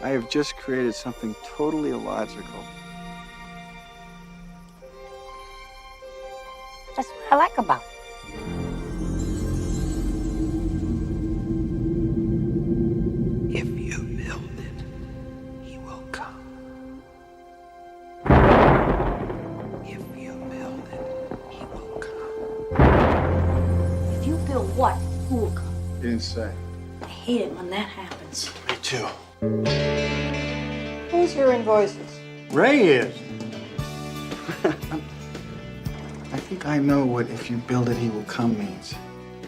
I have just created something totally illogical. That's what I like about it. If you build it, he will come. If you build it, he will come. If you build what, who will come? You didn't say. I hate it when that happens. Me too. Who's hearing voices? Ray is. I think I know what "if you build it, he will come" means.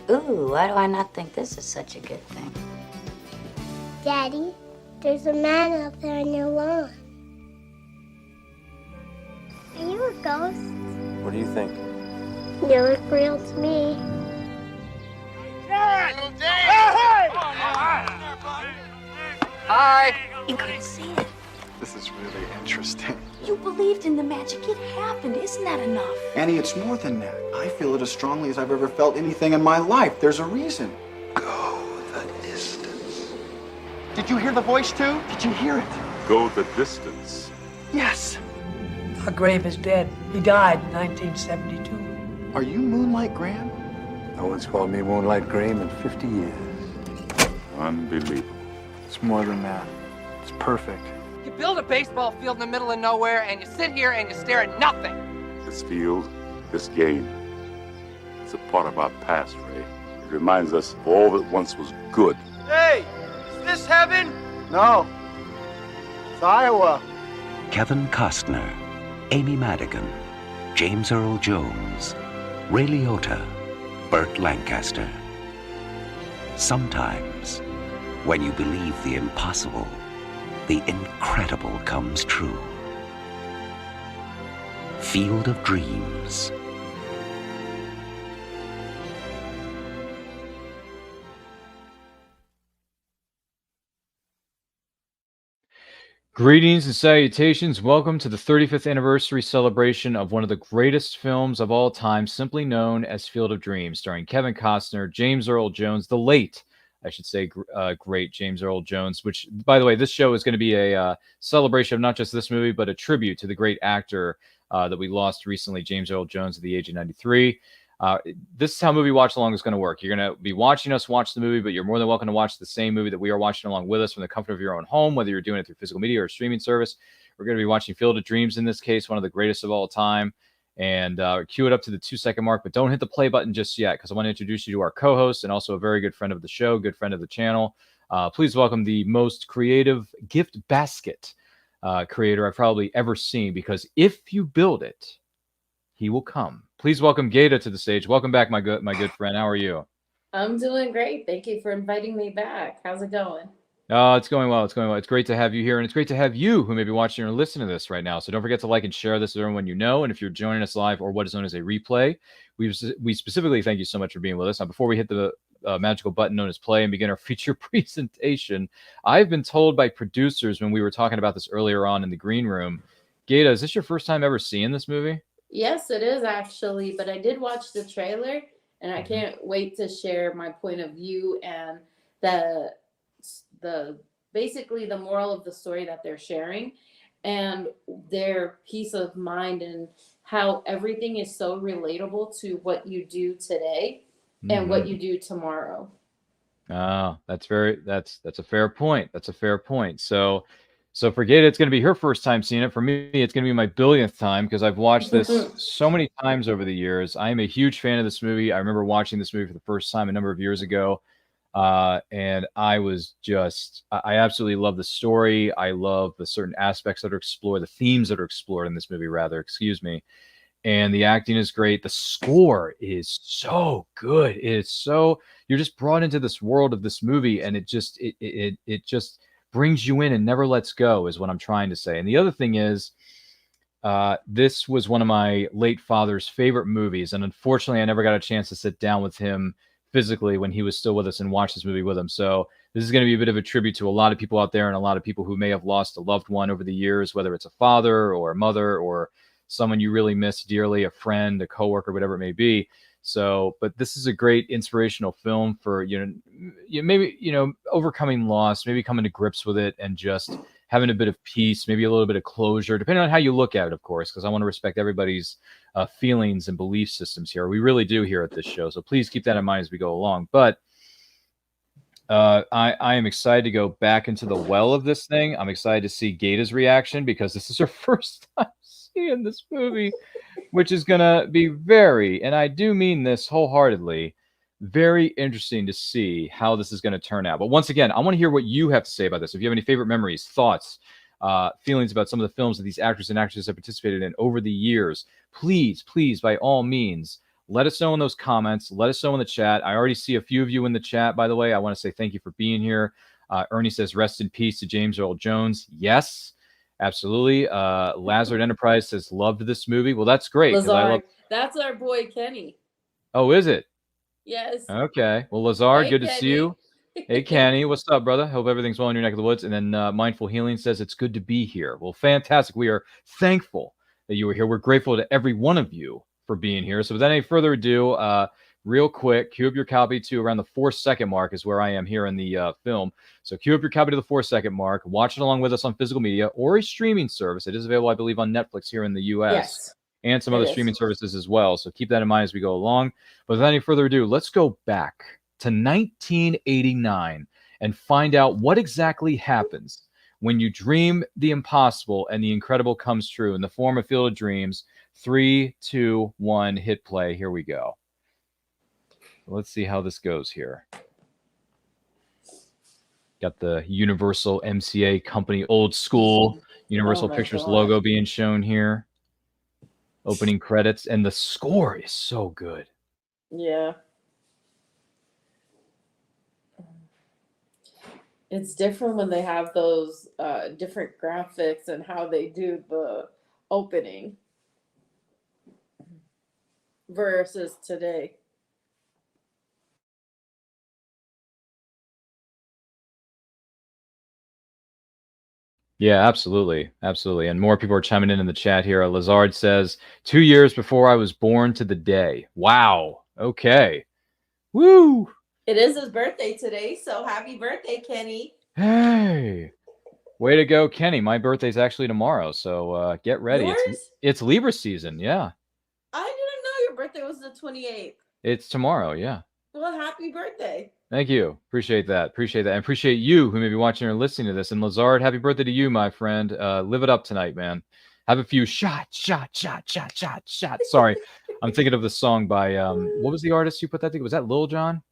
Ooh, why do I not think this is such a good thing? Daddy, there's a man out there on your lawn. Are you a ghost? What do you think? You look real to me. Hi! You couldn't see it. This is really interesting. You believed in the magic. It happened. Isn't that enough? Annie, it's more than that. I feel it as strongly as I've ever felt anything in my life. There's a reason. Go the distance. Did you hear the voice too? Did you hear it? Go the distance. Yes. Our grave is dead. He died in 1972. Are you Moonlight Graham? No one's called me Moonlight Graham in 50 years. Unbelievable. It's more than that. It's perfect. You build a baseball field in the middle of nowhere, and you sit here and you stare at nothing. This field, this game, it's a part of our past, Ray. It reminds us of all that once was good. Hey, is this heaven? No. It's Iowa. Kevin Costner, Amy Madigan, James Earl Jones, Ray Liotta, Burt Lancaster. Sometimes, when you believe the impossible, the incredible comes true. Field of Dreams. Greetings and salutations. Welcome to the 35th anniversary celebration of one of the greatest films of all time, simply known as Field of Dreams, starring Kevin Costner, James Earl Jones, the late, I should say, great James Earl Jones, which, by the way, this show is going to be a celebration of not just this movie, but a tribute to the great actor that we lost recently, James Earl Jones, at the age of 93. This is how Movie Watch Along is going to work. You're going to be watching us watch the movie, but you're more than welcome to watch the same movie that we are watching along with us from the comfort of your own home, whether you're doing it through physical media or a streaming service. We're going to be watching Field of Dreams in this case, one of the greatest of all time. And cue it up to the 2-second mark, but don't hit the play button just yet, because I want to introduce you to our co-host and also a very good friend of the show, good friend of the channel. Please welcome the most creative gift basket creator I've probably ever seen, because if you build it, he will come. Please welcome Gaeta to the stage. Welcome back, my good friend. How are you? I'm doing great. Thank you for inviting me back. How's it going? It's going well. It's going well. It's great to have you here, and it's great to have you who may be watching or listening to this right now. So don't forget to like and share this with everyone you know. And if you're joining us live or what is known as a replay, we specifically thank you so much for being with us. Now, before we hit the magical button known as play and begin our feature presentation, I've been told by producers when we were talking about this earlier on in the green room, Gaeta, is this your first time ever seeing this movie? Yes, it is actually, but I did watch the trailer, and I can't wait to share my point of view and the basically the moral of the story that they're sharing and their peace of mind and how everything is so relatable to what you do today and what you do tomorrow. Oh, that's a fair point. That's a fair point. So for Gaeta, it's going to be her first time seeing it. For me, it's going to be my billionth time, because I've watched this so many times over the years. I am a huge fan of this movie. I remember watching this movie for the first time a number of years ago. And I absolutely love the story. I love the certain aspects that are explored, the themes that are explored in this movie, and the acting is great. The score is so good. You're just brought into this world of this movie, and it just brings you in and never lets go, is what I'm trying to say. And the other thing is, this was one of my late father's favorite movies, and unfortunately I never got a chance to sit down with him physically when he was still with us and watch this movie with him. So this is going to be a bit of a tribute to a lot of people out there, and a lot of people who may have lost a loved one over the years, whether it's a father or a mother or someone you really miss dearly, a friend, a coworker, whatever it may be. So, but this is a great inspirational film for, maybe, overcoming loss, maybe coming to grips with it and just having a bit of peace, maybe a little bit of closure, depending on how you look at it, of course, because I want to respect everybody's feelings and belief systems here. We really do here at this show. So please keep that in mind as we go along. But I am excited to go back into the well of this thing. I'm excited to see Gata's reaction because this is her first time seeing this movie, which is going to be very, and I do mean this wholeheartedly, very interesting to see how this is going to turn out. But once again, I want to hear what you have to say about this. If you have any favorite memories, thoughts, feelings about some of the films that these actors and actresses have participated in over the years, please, by all means, let us know in those comments. Let us know in the chat. I already see a few of you in the chat, by the way. I want to say thank you for being here. Ernie says, rest in peace to James Earl Jones. Yes, absolutely. Lazard Enterprise says, loved this movie. Well, that's great. Lazard, that's our boy Kenny. Oh, is it? Yes. Okay. Well, Lazard, Hey, good Kenny. to see you. Hey, Kenny. What's up, brother? Hope everything's well in your neck of the woods. And then Mindful Healing says, it's good to be here. Well, fantastic. We are thankful that you were here. We're grateful to every one of you for being here. So without any further ado, real quick, cue up your copy to around the 4-second mark is where I am here in the film. So cue up your copy to the 4-second mark. Watch it along with us on physical media or a streaming service. It is available, I believe, on Netflix here in the U.S. Yes. And some other streaming services as well. So keep that in mind as we go along. But without any further ado, let's go back to 1989 and find out what exactly happens when you dream the impossible and the incredible comes true in the form of Field of Dreams. 3, 2, 1, hit play. Here we go. Let's see how this goes here. Got the Universal MCA company, old school Universal Pictures logo being shown here. Opening credits, and the score is so good. Yeah. It's different when they have those different graphics and how they do the opening versus today. Yeah, absolutely. Absolutely. And more people are chiming in the chat here. Lazard says, 2 years before I was born to the day. Wow. Okay. Woo. It is his birthday today, so happy birthday, Kenny. Hey. Way to go, Kenny. My birthday's actually tomorrow, so get ready. Yours? It's Libra season, yeah. I didn't know your birthday was the 28th. It's tomorrow, yeah. Well, happy birthday. Thank you. Appreciate that. Appreciate that. And appreciate you who may be watching or listening to this. And Lazard, happy birthday to you, my friend. Live it up tonight, man. Have a few shots. Sorry. I'm thinking of the song by, what was the artist who put that together? Was that Lil Jon?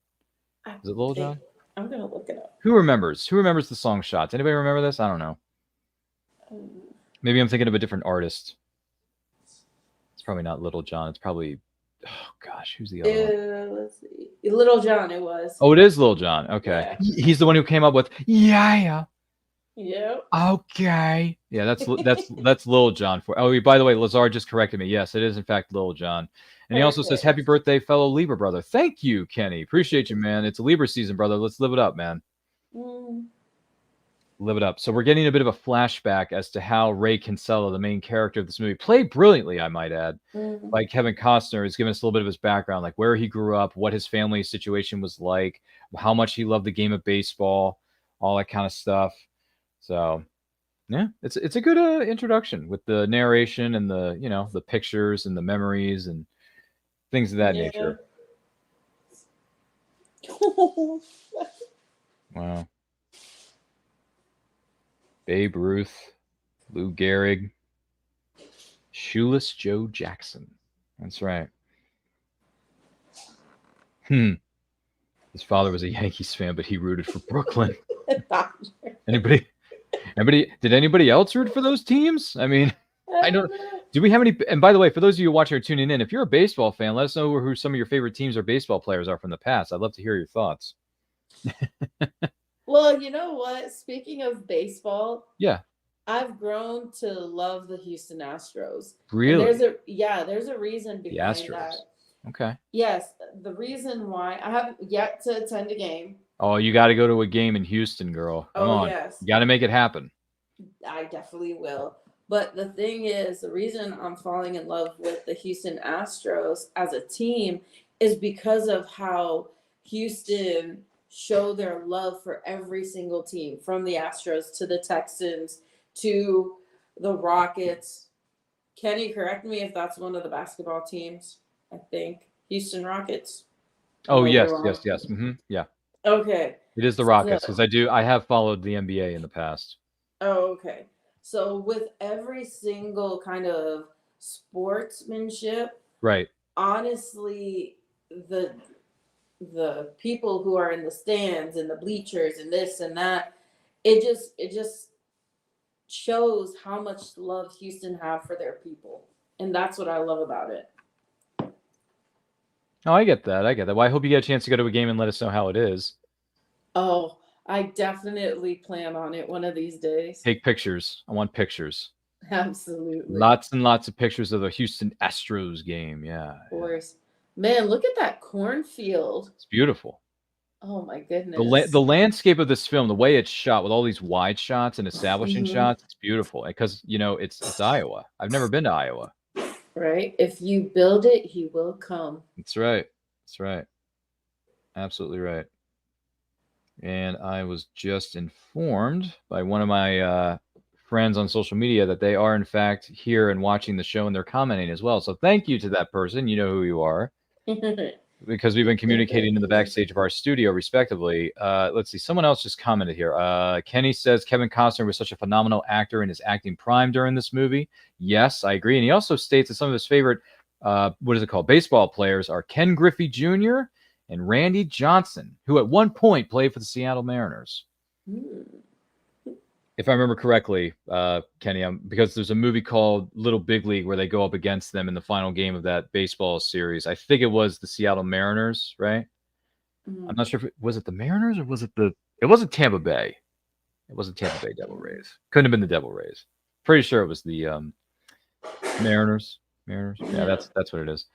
Is it Lil Jon? I'm going to look it up. Who remembers? Who remembers the song Shots? Anybody remember this? I don't know. Maybe I'm thinking of a different artist. It's probably not Little John. It's probably, oh gosh, who's the other one? Let's see. Little John, it was. Oh, it is Lil Jon. Okay. Yeah. He's the one who came up with, yeah. Yep. Okay. Yeah, that's Lil Jon for. Oh, by the way, Lazard just corrected me. Yes, it is in fact Lil Jon. And he also says, happy birthday, fellow Libra brother. Thank you, Kenny. Appreciate you, man. It's a Libra season, brother. Let's live it up, man. Live it up. So we're getting a bit of a flashback as to how Ray Kinsella, the main character of this movie, played brilliantly, I might add, by Kevin Costner, is giving us a little bit of his background, like where he grew up, what his family situation was like, how much he loved the game of baseball, all that kind of stuff. So, yeah, it's a good introduction with the narration and the, the pictures and the memories and things of that nature. Wow. Babe Ruth, Lou Gehrig, Shoeless Joe Jackson. That's right. His father was a Yankees fan, but he rooted for Brooklyn. Anybody? Did anybody else root for those teams? I mean, I don't. Do we have any? And by the way, for those of you watching or tuning in, if you're a baseball fan, let us know who some of your favorite teams or baseball players are from the past. I'd love to hear your thoughts. Well, you know what? Speaking of baseball, yeah, I've grown to love the Houston Astros. Really? And there's a reason behind that. Okay. Yes, the reason why I haven't yet to attend a game. Oh, you got to go to a game in Houston, girl. Come on. Yes. You got to make it happen. I definitely will. But the thing is, the reason I'm falling in love with the Houston Astros as a team is because of how Houston show their love for every single team, from the Astros to the Texans to the Rockets. Kenny, correct me if that's one of the basketball teams. I think Houston Rockets. Oh, yes. Yeah. Okay. It is the Rockets, because I have followed the NBA in the past. Oh, okay. So with every single kind of sportsmanship, Right. honestly, the people who are in the stands and the bleachers and this and that, it just shows how much love Houston have for their people. And that's what I love about it. Oh, I get that. Well, I hope you get a chance to go to a game and let us know how it is. Oh, I definitely plan on it one of these days. Take pictures. I want pictures. Absolutely. Lots and lots of pictures of the Houston Astros game. Yeah. Of course. Man, look at that cornfield. It's beautiful. Oh my goodness. The landscape of this film, the way it's shot with all these wide shots and establishing shots, it's beautiful. Because, it's Iowa. I've never been to Iowa. Right? If you build it, he will come. That's right. Absolutely right. And I was just informed by one of my friends on social media that they are, in fact, here and watching the show, and they're commenting as well. So thank you to that person. You know who you are. Because we've been communicating in the backstage of our studio, respectively. Let's see. Someone else just commented here. Kenny says Kevin Costner was such a phenomenal actor in his acting prime during this movie. Yes, I agree. And he also states that some of his favorite, baseball players are Ken Griffey Jr. and Randy Johnson, who at one point played for the Seattle Mariners. If I remember correctly, Kenny, because there's a movie called Little Big League where they go up against them in the final game of that baseball series. I think it was the Seattle Mariners, right? I'm not sure if was it the Mariners or was it it wasn't Tampa Bay. It wasn't Tampa Bay Devil Rays. Couldn't have been the Devil Rays. Pretty sure it was the Mariners. Yeah, that's what it is.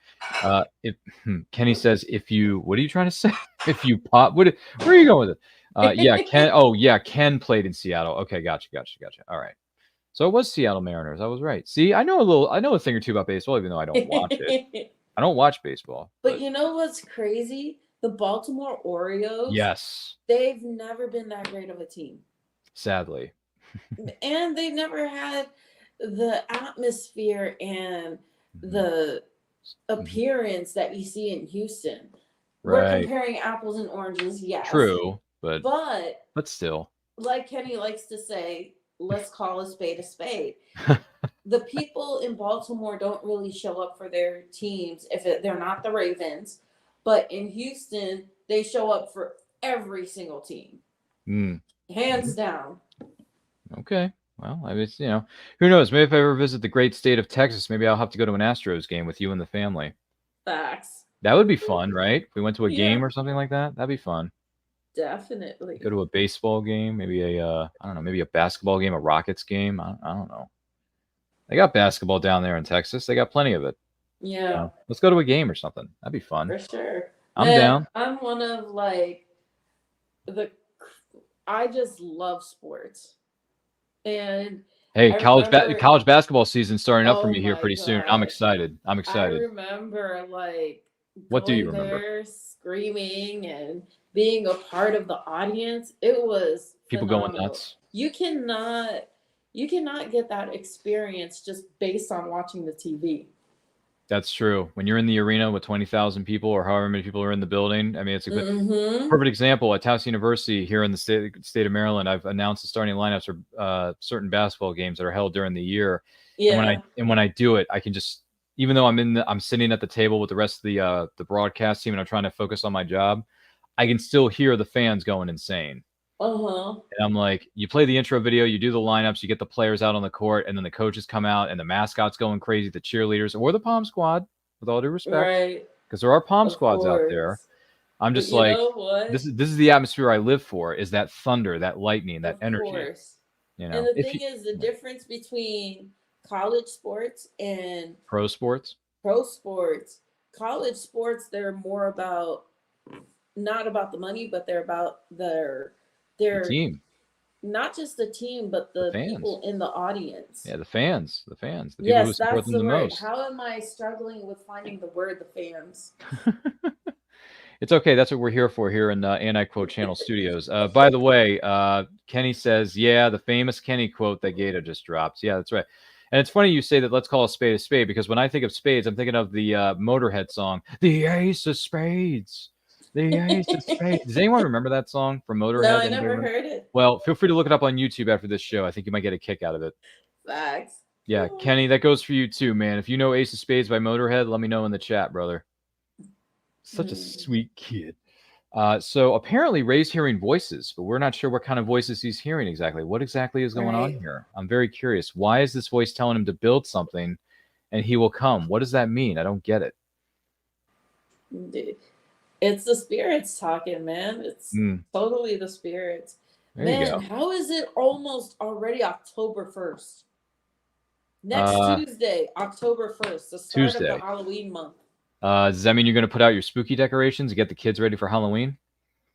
Kenny says, what are you trying to say? If you pop, where are you going with it? Ken played in Seattle. Okay, gotcha. All right. So it was Seattle Mariners. I was right. See, I know a thing or two about baseball, even though I don't watch it. I don't watch baseball. But you know what's crazy? The Baltimore Orioles. Yes. They've never been that great of a team. Sadly. And they never had the atmosphere and the appearance that you see in Houston. Right. We're comparing apples and oranges, yes. True, but still. Like Kenny likes to say, let's call a spade a spade. The people in Baltimore don't really show up for their teams if they're not the Ravens, but in Houston, they show up for every single team. Hands down. Okay. Well, who knows? Maybe if I ever visit the great state of Texas, maybe I'll have to go to an Astros game with you and the family. Facts. That would be fun, right? If we went to a game or something like that, that'd be fun. Definitely. Go to a baseball game, maybe maybe a basketball game, a Rockets game. I don't know. They got basketball down there in Texas. They got plenty of it. Yeah. Let's go to a game or something. That'd be fun. For sure. I'm down. I'm one of I just love sports. And hey, college basketball season starting up for me here pretty soon. I'm excited. I remember what do you remember? There, screaming and being a part of the audience. It was people phenomenal. Going nuts. You cannot get that experience just based on watching the TV. That's true. When you're in the arena with 20,000 people or however many people are in the building, I mean, it's a good, perfect example. At Taos University here in the state of Maryland, I've announced the starting lineups for certain basketball games that are held during the year. Yeah. And when I do it, I can just, even though I'm sitting at the table with the rest of the broadcast team and I'm trying to focus on my job, I can still hear the fans going insane. And I'm like, you play the intro video, you do the lineups, you get the players out on the court, and then the coaches come out and the mascots going crazy, the cheerleaders or the Pom Squad, with all due respect, right? Because there are Pom Squads out there. I'm just like, this is the atmosphere I live for. Is that thunder, that lightning, that energy? And the thing is, the difference between college sports and pro sports. College sports, they're more about not about the money, but they're about their team. not just the team, but the fans. people in the audience. Yeah, the fans, the people who Yes, support that's them the the word. most. How am I struggling with finding the word the fans? It's okay. That's what we're here for here in Anti-Quote Channel Studios. By the way, Kenny says, yeah, the famous Kenny quote that Gator just dropped. Yeah, that's right. And it's funny you say that let's call a spade, because when I think of spades, I'm thinking of the Motorhead song, The Ace of Spades. The Ace of Spades. Does anyone remember that song from Motorhead? No, I never heard it. Well, feel free to look it up on YouTube after this show. I think you might get a kick out of it. Facts. Yeah, Kenny, that goes for you too, man. If you know Ace of Spades by Motorhead, let me know in the chat, brother. Such a sweet kid. So apparently Ray's hearing voices, but we're not sure what kind of voices he's hearing exactly. What exactly is going on here? I'm very curious. Why is this voice telling him to build something and he will come? What does that mean? I don't get it. It's the spirits talking, man. It's totally the spirits. There you go. How is it almost already October 1st? Next Tuesday, October 1st, the start of the Halloween month. Does that mean you're going to put out your spooky decorations and get the kids ready for Halloween?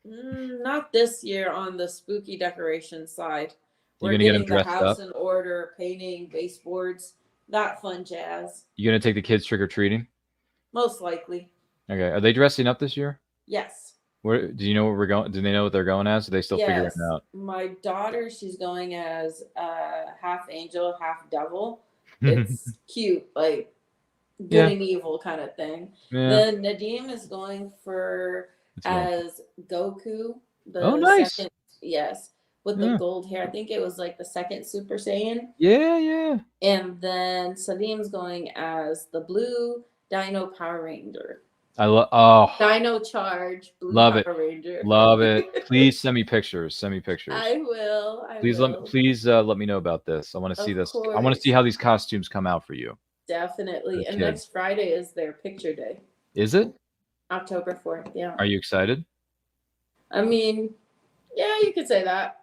Not this year on the spooky decoration side. You're going to get them dressed the house up? in order, painting, baseboards, that fun jazz. You going to take the kids trick-or-treating? Most likely. Okay. Are they dressing up this year? Yes. Where do you know where we're going? Do they know what they're going as? Are they still figuring it out? My daughter, she's going as half angel, half devil. It's cute, like good and evil kind of thing. Yeah. Then Nadim is going for as Goku. Nice. Second, yes, with the gold hair. I think it was like the second Super Saiyan. Yeah. And then Salim's going as the blue Dino Power Ranger. I love Dino Charge, Blue Power Ranger. Love it. Please send me pictures. I will. Please let me know about this. I want to see this. I want to see how these costumes come out for you. Definitely. And next Friday is their picture day. Is it? October 4th, yeah. Are you excited? I mean, yeah, you could say that.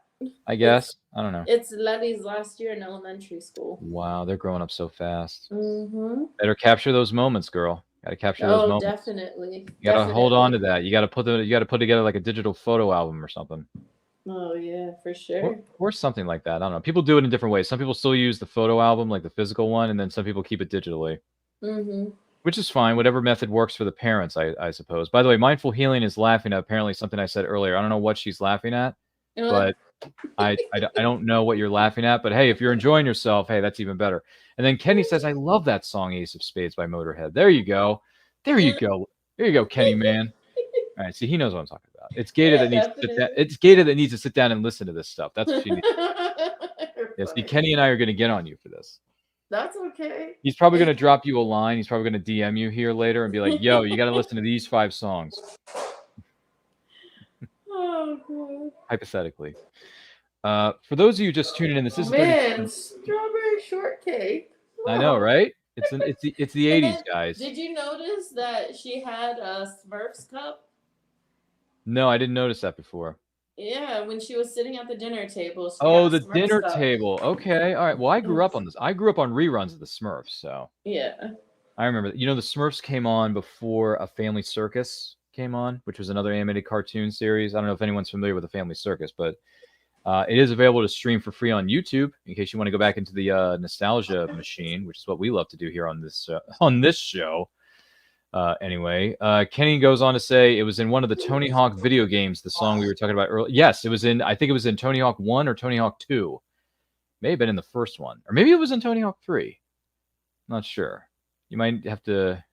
I guess. I don't know. It's Levy's last year in elementary school. Wow, they're growing up so fast. Better capture those moments, girl. Got to capture those moments. Definitely. You got to hold on to that. You got to put together like a digital photo album or something. Oh yeah, for sure. Or something like that. I don't know. People do it in different ways. Some people still use the photo album, like the physical one, and then some people keep it digitally. Which is fine. Whatever method works for the parents, I suppose. By the way, Mindful Healing is laughing at apparently something I said earlier. I don't know what she's laughing at, but I don't know what you're laughing at. But hey, if you're enjoying yourself, hey, that's even better. And then Kenny says, I love that song Ace of Spades by Motorhead. There you go. There you go, Kenny, man. All right, see, he knows what I'm talking about. It's Gator that needs to sit down. It's Gator that needs to sit down and listen to this stuff. That's what she needs. Yeah, see, Kenny and I are going to get on you for this. That's okay. He's probably going to drop you a line. He's probably going to DM you here later and be like, yo, you got to listen to these 5 songs. Oh, God. Hypothetically. For those of you just tuning in, this is strawberry shortcake. Wow. I know, right? It's the 80s, guys. Did you notice that she had a Smurfs cup? No, I didn't notice that before. Yeah, when she was sitting at the dinner table. The dinner table. Okay, all right. Well, I grew up on this. I grew up on reruns of the Smurfs, so. Yeah. I remember. You know, the Smurfs came on before A Family Circus came on, which was another animated cartoon series. I don't know if anyone's familiar with A Family Circus, but it is available to stream for free on YouTube in case you want to go back into the nostalgia machine, which is what we love to do here on this show. Anyway, Kenny goes on to say it was in one of the Tony Hawk video games, the song we were talking about earlier. Yes, it was in, I think it was in Tony Hawk 1 or Tony Hawk 2. May have been in the first one. Or maybe it was in Tony Hawk 3. Not sure. You might have to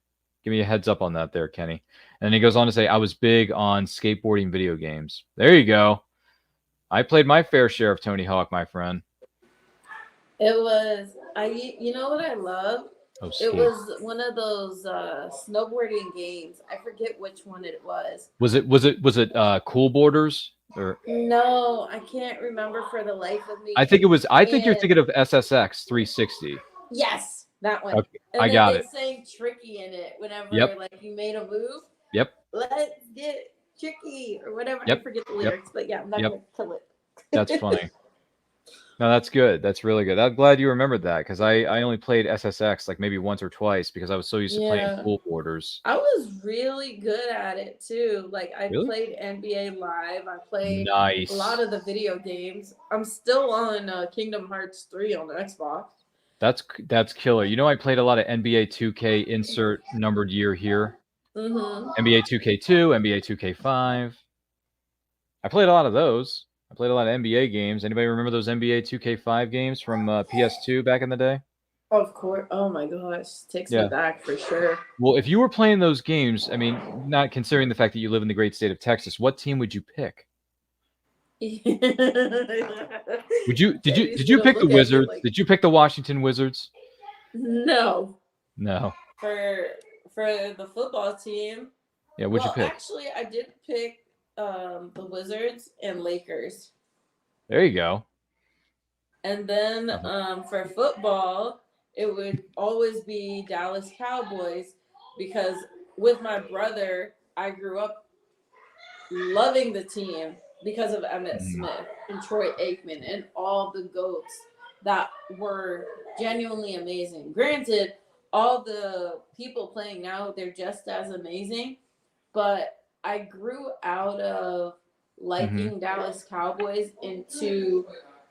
give me a heads up on that there, Kenny. And then he goes on to say, I was big on skateboarding video games. There you go. I played my fair share of Tony Hawk, my friend. It was, you know what I love? It was one of those snowboarding games. I forget which one it was. Was it Cool Borders or? No, I can't remember for the life of me. I think it was. I think you're thinking of SSX 360. Yes, that one. Okay, and I got it. Saying tricky in it whenever like you made a move. Yep. Let's get tricky or whatever. Yep. I forget the lyrics, but yeah, I'm not gonna kill it. That's funny. No, that's good. That's really good. I'm glad you remembered that because I only played SSX like maybe once or twice because I was so used to playing Yeah. Pool Borders. I was really good at it too. Like I Really? played NBA Live. I played a lot Nice. of the video games. I'm still on Kingdom Hearts 3 on the Xbox. That's killer. You know, I played a lot of NBA 2K insert numbered year here. Mm-hmm. NBA 2K2, NBA 2K5. I played a lot of those. I played a lot of NBA games. Anybody remember those NBA 2K5 games from PS2 back in the day? Of course. Oh my gosh. Takes me Yeah. back for sure. Well, if you were playing those games, I mean, not considering the fact that you live in the great state of Texas, what team would you pick? Did you pick the Wizards? Did you pick the Washington Wizards? No. No. For the football team. Yeah, what'd you pick? Actually, I did pick the Wizards and Lakers. There you go. And then for football, it would always be Dallas Cowboys because with my brother, I grew up loving the team because of Emmitt Smith and Troy Aikman and all the GOATs that were genuinely amazing. Granted, all the people playing now, they're just as amazing, but I grew out of liking Dallas Cowboys into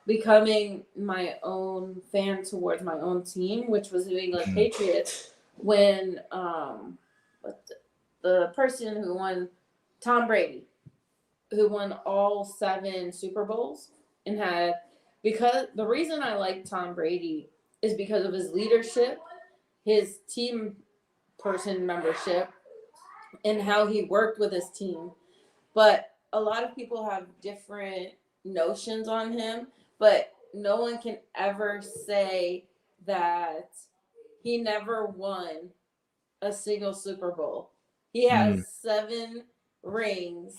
becoming my own fan towards my own team, which was New England Patriots, when the person who won, Tom Brady, who won all 7 Super Bowls and had, because the reason I like Tom Brady is because of his leadership, his team person membership, and how he worked with his team. But a lot of people have different notions on him, but no one can ever say that he never won a single Super Bowl. He has 7 rings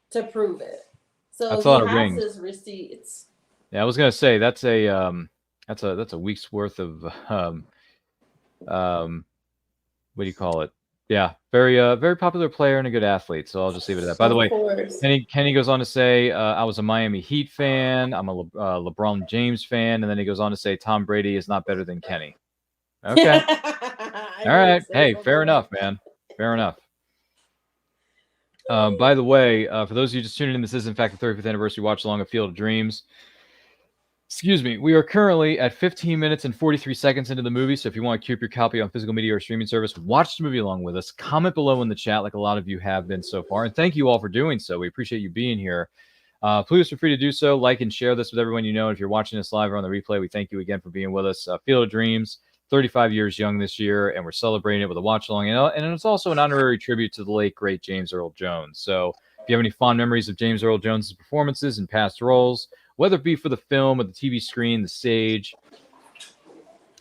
to prove it. So That's a lot of he has rings. his receipts. Yeah, I was gonna say that's a week's worth of what do you call it? Yeah, very popular player and a good athlete. So I'll just leave it at that. By the way, Kenny goes on to say, I was a Miami Heat fan. I'm a LeBron James fan, and then he goes on to say Tom Brady is not better than Kenny. Okay, all right. Hey, fair enough, man. Fair enough. By the way, for those of you just tuning in, this is in fact the 35th anniversary watch along of Field of Dreams. Excuse me. We are currently at 15 minutes and 43 seconds into the movie. So if you want to queue up your copy on physical media or streaming service, watch the movie along with us. Comment below in the chat like a lot of you have been so far. And thank you all for doing so. We appreciate you being here. Please feel free to do so. Like and share this with everyone you know. If you're watching this live or on the replay, we thank you again for being with us. Field of Dreams, 35 years young this year, and we're celebrating it with a watch along. And it's also an honorary tribute to the late, great James Earl Jones. So if you have any fond memories of James Earl Jones' performances and past roles, whether it be for the film or the TV screen, the stage,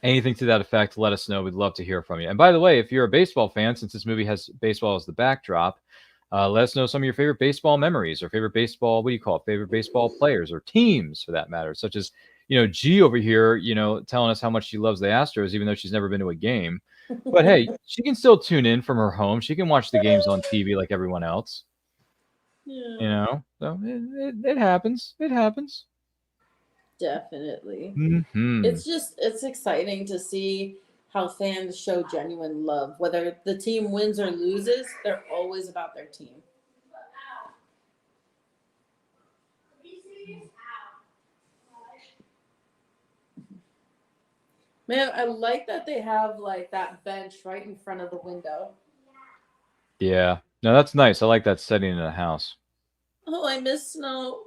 anything to that effect, let us know. We'd love to hear from you. And by the way, if you're a baseball fan, since this movie has baseball as the backdrop, let us know some of your favorite baseball memories or favorite baseball, favorite baseball players or teams for that matter, such as, G over here, telling us how much she loves the Astros, even though she's never been to a game. But hey, she can still tune in from her home. She can watch the games on TV like everyone else. Yeah. So it happens. It happens. Definitely. Mm-hmm. It's exciting to see how fans show genuine love. Whether the team wins or loses, they're always about their team. Man, I like that they have like that bench right in front of the window. Yeah. No, that's nice. I like that setting in a house. Oh, I miss snow.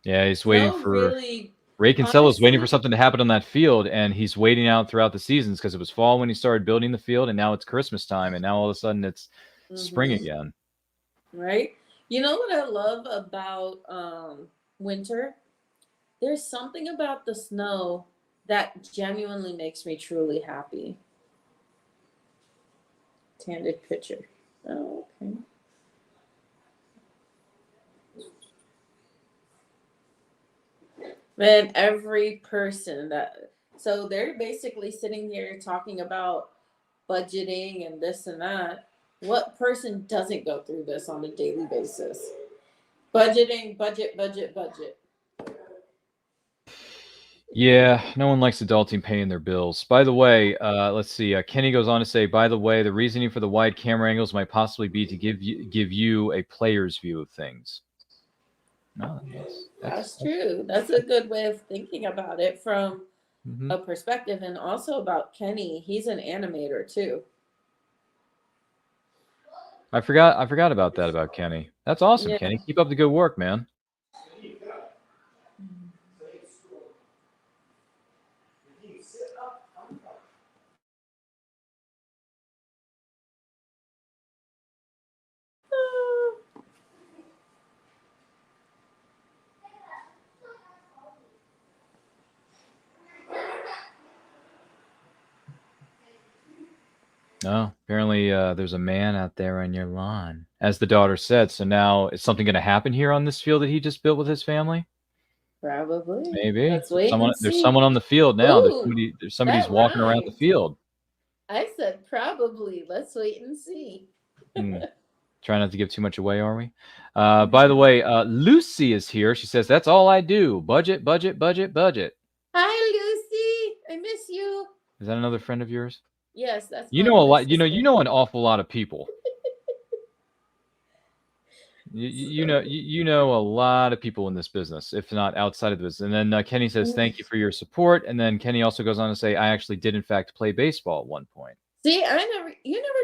Yeah, he's waiting Snow for really, Ray Kinsella's waiting for honestly, something to happen on that field, and he's waiting out throughout the seasons because it was fall when he started building the field, and now it's Christmas time, and now all of a sudden it's spring again. Right? You know what I love about winter? There's something about the snow that genuinely makes me truly happy. Candid picture. Oh, okay. Man, every person so they're basically sitting here talking about budgeting and this and that. What person doesn't go through this on a daily basis? Budgeting, budget. Yeah, no one likes adulting paying their bills. By the way, let's see. Kenny goes on to say, by the way, the reasoning for the wide camera angles might possibly be to give you a player's view of things. No, That's true. That's a good way of thinking about it from Mhm. a perspective, and also about Kenny. He's an animator too. I forgot about that about Kenny. That's awesome, Yeah. Kenny. Keep up the good work, man. Oh, apparently there's a man out there on your lawn, as the daughter said. So now is something going to happen here on this field that he just built with his family? Probably. Maybe. Let's wait and There's see. someone on the field now. Ooh, Somebody's that walking around the rhymed. field. I said probably. Let's wait and see. Try not to give too much away, are we? By the way, Lucy is here. She says, that's all I do. Budget, budget, budget, budget. Hi, Lucy. I miss you. Is that another friend of yours? Yes, that's You my know a other lot. You sister. know an awful lot of people. You know a lot of people in this business, if not outside of the business. And then Kenny says, thank you for your support. And then Kenny also goes on to say, I actually did in fact play baseball at one point. See, you never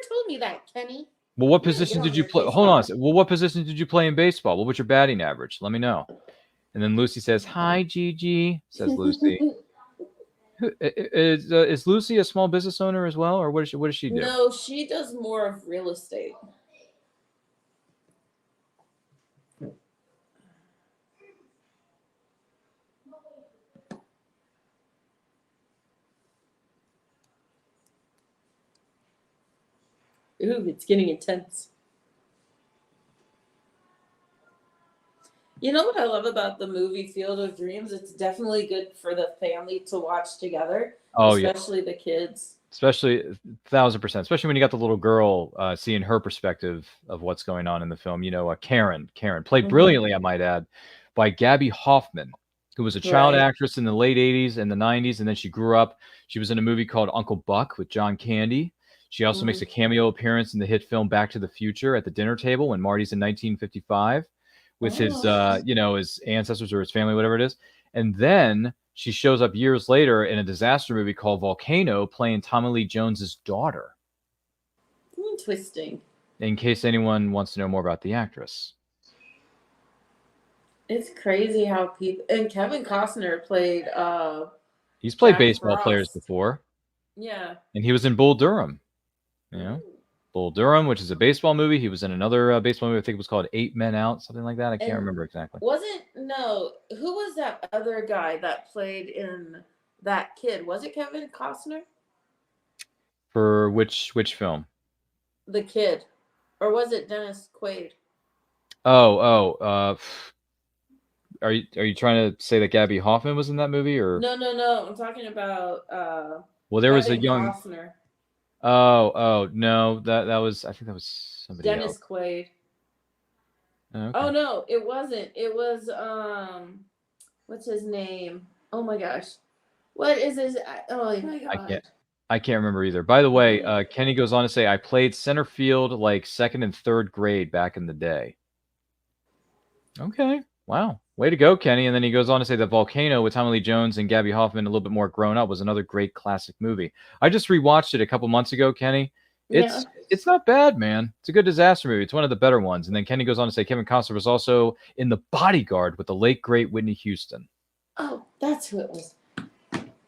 told me that, Kenny. Well, what position did you play? Hold on a second. Well, what position did you play in baseball? What was your batting average? Let me know. And then Lucy says, hi, Gigi, says Lucy. Is Lucy a small business owner as well? Or what does she do? No, she does more of real estate. Ooh, it's getting intense. You know what I love about the movie Field of Dreams? It's definitely good for the family to watch together. Oh, especially the kids. Especially 1,000%. Especially when you got the little girl seeing her perspective of what's going on in the film. You know, Karen played brilliantly, I might add, by Gabby Hoffman, who was a child actress in the late 80s and the 90s. And then she grew up. She was in a movie called Uncle Buck with John Candy. She also makes a cameo appearance in the hit film Back to the Future at the dinner table when Marty's in 1955 with his, his ancestors or his family, whatever it is. And then she shows up years later in a disaster movie called Volcano, playing Tommy Lee Jones's daughter. Interesting. In case anyone wants to know more about the actress. It's crazy how people, and Kevin Costner played he's played Jack baseball Frost. players before. Yeah. And he was in Bull Durham. You know? Bull Durham, which is a baseball movie. He was in another baseball movie. I think it was called 8 Men Out, something like that. I can't remember exactly. Who was that other guy that played in that kid? Was it Kevin Costner? For which film? The kid. Or was it Dennis Quaid? Are you trying to say that Gabby Hoffman was in that movie, or No. I'm talking about well, there was a Kevin young Costner. No, that was, I think that was somebody Dennis else. Quaid. Okay. Oh no, it wasn't. It was what's his name? Oh my gosh. What is his oh my god. I can't remember either. By the way, Kenny goes on to say, I played center field like second and third grade back in the day. Okay. Wow. Way to go, Kenny. And then he goes on to say that Volcano with Tommy Lee Jones and Gabby Hoffman a little bit more grown up was another great classic movie. I just rewatched it a couple months ago, Kenny. It's not bad, man. It's a good disaster movie. It's one of the better ones. And then Kenny goes on to say Kevin Costner was also in The Bodyguard with the late, great Whitney Houston. Oh, that's who it was.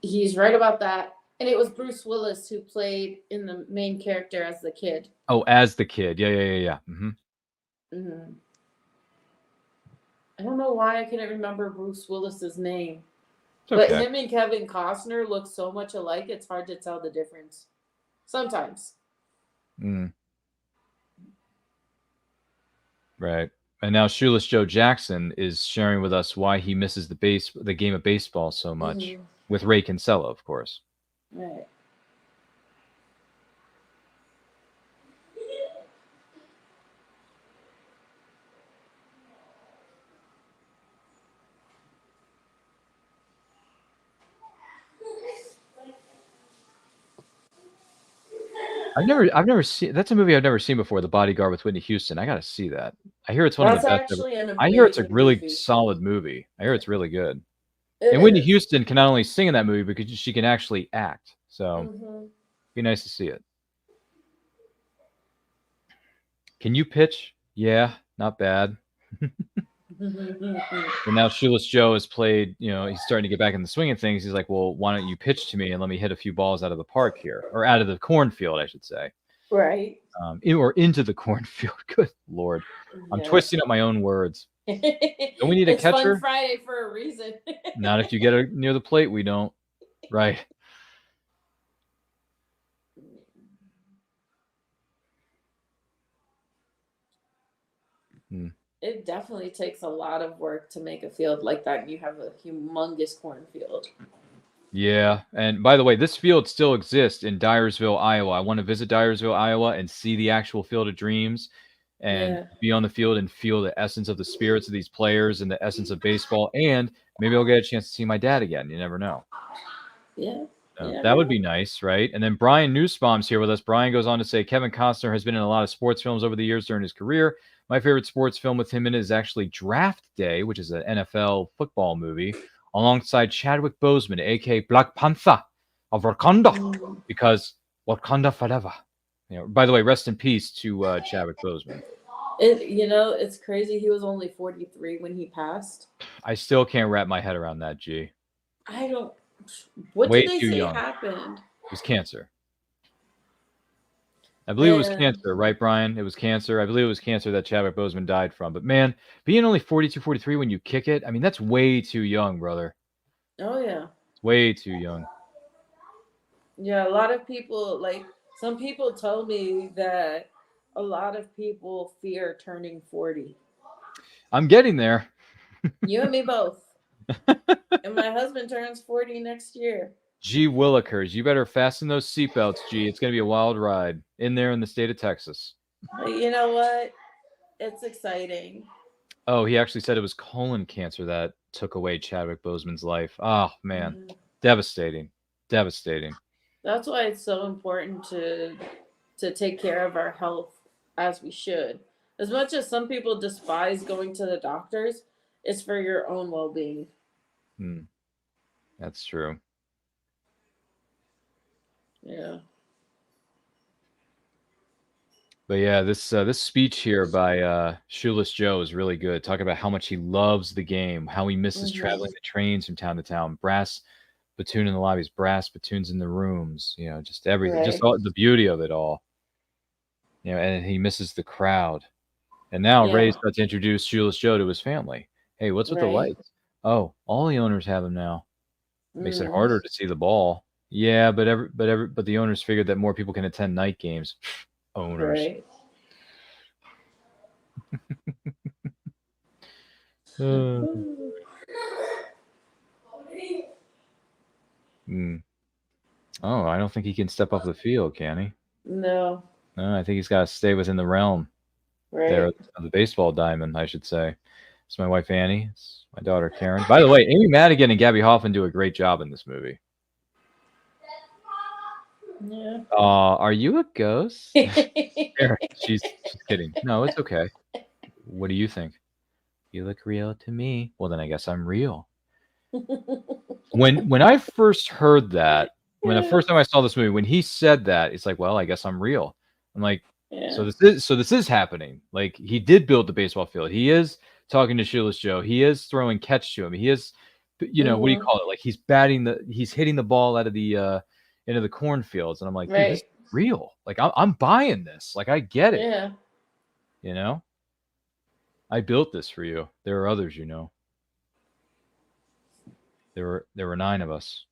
He's right about that. And it was Bruce Willis who played in the main character as the kid. Oh, as the kid. Yeah. Mm-hmm. Mm-hmm. I don't know why I couldn't remember Bruce Willis's name. Okay. But him and Kevin Costner look so much alike, it's hard to tell the difference. Sometimes. Right. And now Shoeless Joe Jackson is sharing with us why he misses the game of baseball so much. With Ray Kinsella, of course. Right. I've never seen. That's a movie I've never seen before. The Bodyguard with Whitney Houston. I got to see that. I hear it's one of That's the best ever. actually an I hear it's a amazing really movie. solid movie. I hear it's really good. It And Whitney is. Houston can not only sing in that movie because she can actually act. So Mhm. be nice to see it. Can you pitch? Yeah, not bad. And now Shoeless Joe has played, he's starting to get back in the swing of things. He's like, well, why don't you pitch to me and let me hit a few balls out of the park here, or out of the cornfield, I should say. Right. Or into the cornfield. Good Lord. I'm twisting up my own words. Don't we need a It's catcher? Fun Friday for a reason. Not if you get her near the plate, we don't. Right. It definitely takes a lot of work to make a field like that, and you have a humongous cornfield. Yeah. And by the way, this field still exists in Dyersville, Iowa. I want to visit Dyersville, Iowa and see the actual Field of Dreams and be on the field and feel the essence of the spirits of these players and the essence of baseball. And maybe I'll get a chance to see my dad again. You never know. Yeah. That would be nice, right? And then Brian Nussbaum's here with us. Brian goes on to say, Kevin Costner has been in a lot of sports films over the years during his career. My favorite sports film with him in it is actually Draft Day, which is an NFL football movie, alongside Chadwick Boseman, a.k.a. Black Panther of Wakanda, because Wakanda forever. By the way, rest in peace to Chadwick Boseman. It's crazy. He was only 43 when he passed. I still can't wrap my head around that, G. I don't. What Way did they too say young. happened? It was cancer. I believe it was cancer, right, Brian? It was cancer. I believe it was cancer that Chadwick Boseman died from. But, man, being only 42, 43 when you kick it, I mean, that's way too young, brother. Oh, yeah. It's way too young. Yeah, a lot of people, some people told me that a lot of people fear turning 40. I'm getting there. You and me both. And my husband turns 40 next year. Gee Willikers, you better fasten those seatbelts, G. It's going to be a wild ride in there in the state of Texas. But you know what? It's exciting. Oh, he actually said it was colon cancer that took away Chadwick Boseman's life. Oh, man. Mm-hmm. Devastating. Devastating. That's why it's so important to take care of our health as we should. As much as some people despise going to the doctors, it's for your own well-being. That's true. Yeah. But yeah, this speech here by Shoeless Joe is really good. Talking about how much he loves the game, how he misses traveling the trains from town to town, brass spittoon in the lobbies, brass spittoons in the rooms, just everything, just all, the beauty of it all. And he misses the crowd. And now Ray's about to introduce Shoeless Joe to his family. Hey, what's with the lights? Oh, all the owners have them now. Makes it harder to see the ball. Yeah, but the owners figured that more people can attend night games. Owners. Right. Oh, I don't think he can step off the field, can he? No. No, I think he's got to stay within the realm there of the baseball diamond, I should say. It's my wife, Annie. It's my daughter, Karen. By the way, Amy Madigan and Gabby Hoffman do a great job in this movie. Yeah. Are you a ghost? Karen, she's kidding. No, it's okay. What do you think? You look real to me. Well, then I guess I'm real. When I first heard that, when the first time I saw this movie, when he said that, it's like, well, I guess I'm real. I'm like, so this is happening. Like, he did build the baseball field. He is talking to Shoeless Joe. He is throwing catch to him. He is, what do you call it? Like, he's hitting the ball out of the into the cornfields, and I'm like, dude, this is real. Like, I'm buying this. Like, I get it. Yeah. I built this for you. There are others, There were 9 of us,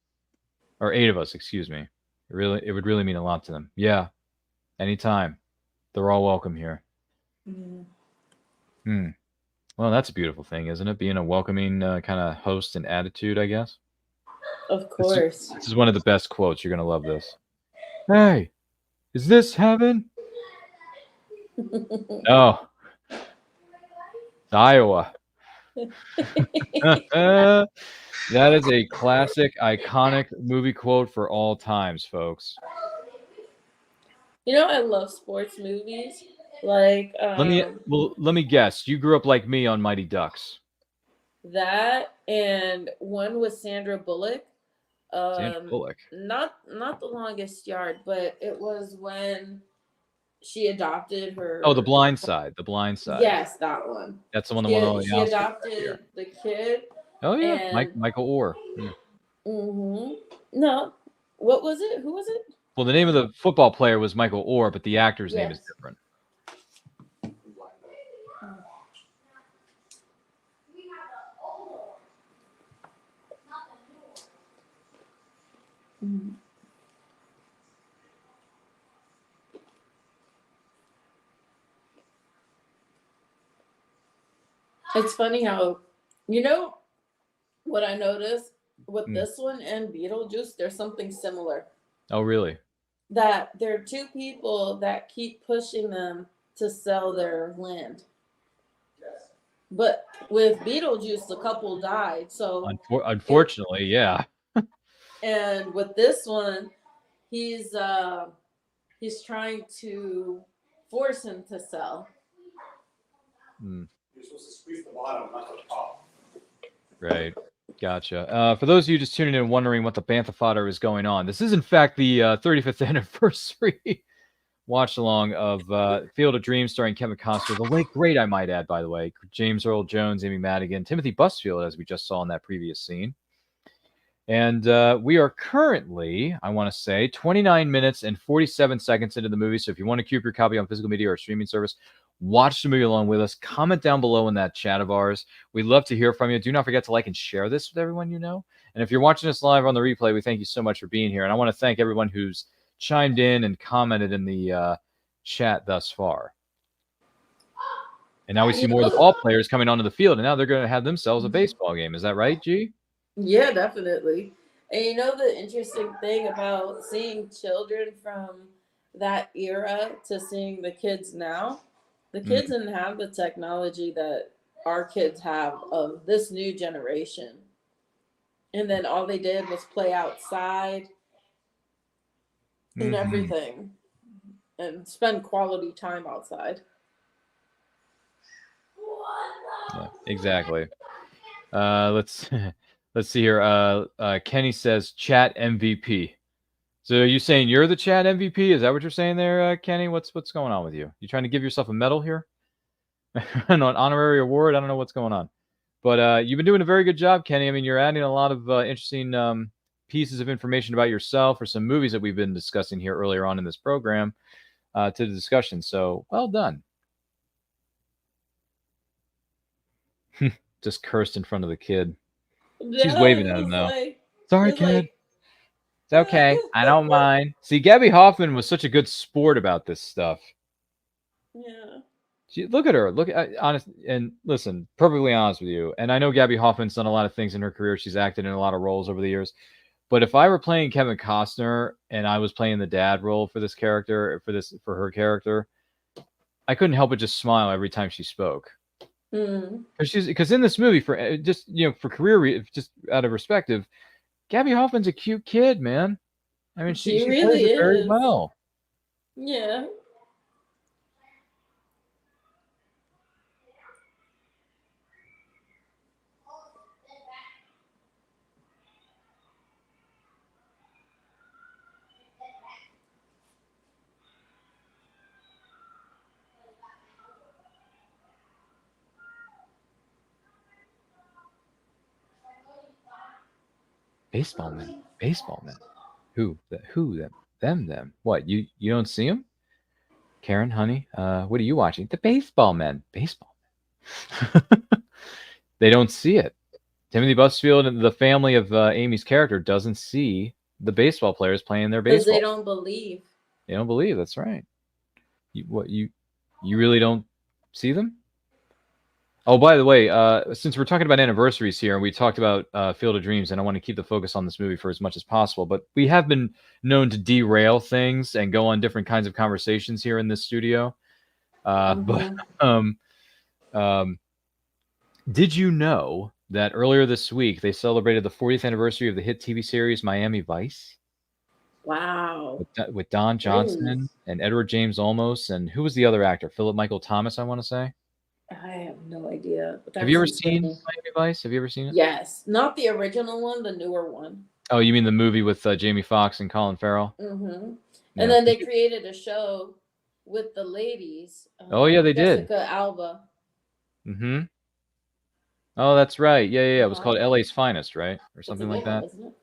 or 8 of us, excuse me. It would really mean a lot to them. Yeah, anytime. They're all welcome here. Well, that's a beautiful thing, isn't it? Being a welcoming kind of host and attitude, I guess. Of course. This is one of the best quotes. You're gonna love this. Hey, is this heaven? No. Iowa. That is a classic, iconic movie quote for all times, folks. You know, I love sports movies. Like Let me guess. You grew up like me on Mighty Ducks. that, and one with Sandra Bullock. Sandra Bullock. Not The Longest Yard, but it was when she adopted her. Oh, The Blind Side. The Blind Side. Yes, that one. That's the one that won all the She Oscars adopted the kid. Oh yeah, and, Michael Orr. Yeah. No, what was it? Who was it? Well, the name of the football player was Michael Orr, but the actor's name is different. It's funny how, you know, what I noticed with this one and Beetlejuice, there's something similar. Oh, really? That there are two people that keep pushing them to sell their land. But with Beetlejuice, the couple died. So unfortunately, yeah. And with this one, he's trying to force him to sell. You're supposed to squeeze the bottom, not the top. Right. Gotcha. For those of you just tuning in and wondering what the Bantha fodder is going on, this is in fact the 35th anniversary watch along of Field of Dreams starring Kevin Costner, the late great, I might add, by the way, James Earl Jones, Amy Madigan, Timothy Busfield, as we just saw in that previous scene. And we are currently, I want to say, 29 minutes and 47 seconds into the movie. So if you want to queue up your copy on physical media or streaming service, watch the movie along with us. Comment down below in that chat of ours. We'd love to hear from you. Do not forget to like and share this with everyone you know. And if you're watching us live on the replay, we thank you so much for being here. And I want to thank everyone who's chimed in and commented in the chat thus far. And now we see more of the ball players coming onto the field, and now they're going to have themselves a baseball game. Is that right, G? Yeah, definitely. And you know the interesting thing about seeing children from that era to seeing the kids now? The kids didn't have the technology that our kids have of this new generation. And then all they did was play outside and everything and spend quality time outside. Yeah, exactly. Let's see here. Kenny says chat MVP. So are you saying you're the chat MVP? Is that what you're saying there, Kenny? What's going on with you? You trying to give yourself a medal here? An honorary award? I don't know what's going on. But you've been doing a very good job, Kenny. I mean, you're adding a lot of interesting pieces of information about yourself or some movies that we've been discussing here earlier on in this program to the discussion. So well done. Just cursed in front of the kid. She's waving at him though. Sorry, kid. It's okay. I don't mind. See, Gabby Hoffman was such a good sport about this stuff. Yeah. Look at her. Look at honest and listen, perfectly honest with you. And I know Gabby Hoffman's done a lot of things in her career. She's acted in a lot of roles over the years. But if I were playing Kevin Costner and I was playing the dad role for this character, for her character, I couldn't help but just smile every time she spoke. Because in this movie, for just for career, just out of perspective, Gabby Hoffman's a cute kid, man. I mean, she really plays it very well. Yeah. Baseball men. Who? Them. What? You don't see them? Karen, honey, what are you watching? The Baseball Men. They don't see it. Timothy Busfield and the family of Amy's character doesn't see the baseball players playing their baseball. Because they don't believe. They don't believe. That's right. You really don't see them? Oh, by the way, since we're talking about anniversaries here, and we talked about Field of Dreams, and I want to keep the focus on this movie for as much as possible, but we have been known to derail things and go on different kinds of conversations here in this studio. But did you know that earlier this week they celebrated the 40th anniversary of the hit TV series Miami Vice? Wow. with Don Johnson Ooh. and Edward James Olmos, and who was the other actor? Philip Michael Thomas, I want to say. I have no idea. But Have you ever that's seen insane. Miami Vice? Have you ever seen it? Yes. Not the original one, the newer one. Oh, you mean the movie with Jamie Foxx and Colin Farrell? Mm-hmm. Yeah. And then they created a show with the ladies. Oh, yeah, they did. Jessica Alba. Mm-hmm. Oh, that's right. Yeah. It was called LA's Finest, right? Or something like that. Isn't it?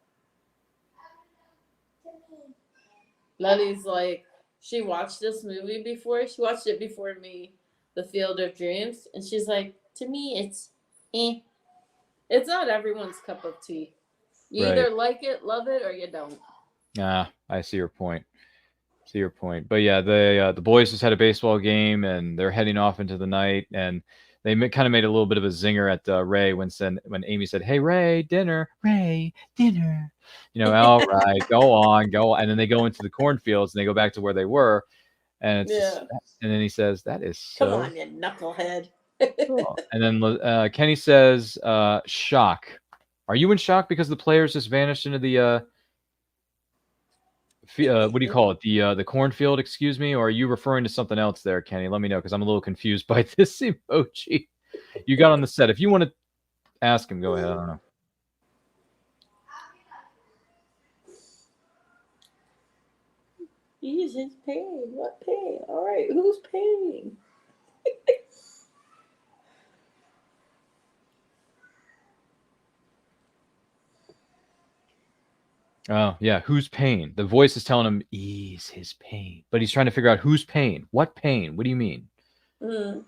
Letty's like, she watched this movie before. She watched it before me, The Field of Dreams. And she's like, to me, it's It's not everyone's cup of tea. You either like it, love it, or you don't. I see your point. But yeah, the boys just had a baseball game, and they're heading off into the night, and they kind of made a little bit of a zinger at Ray when Amy said, "Hey, Ray, dinner. Ray, dinner." All right, go on. And then they go into the cornfields, and they go back to where they were, and and then he says, "That is so." Come on, you knucklehead. Cool. And then Kenny says, "Shock. Are you in shock because the players just vanished into the what do you call it? The cornfield, excuse me, or are you referring to something else there, Kenny? Let me know, because I'm a little confused by this emoji you got on the set. If you want to ask him, go ahead. I don't know. He's paying. What paying? All right, who's paying? Oh, yeah. Who's paying? The voice is telling him ease his pain, but he's trying to figure out who's paying. What pain? What do you mean? Mm.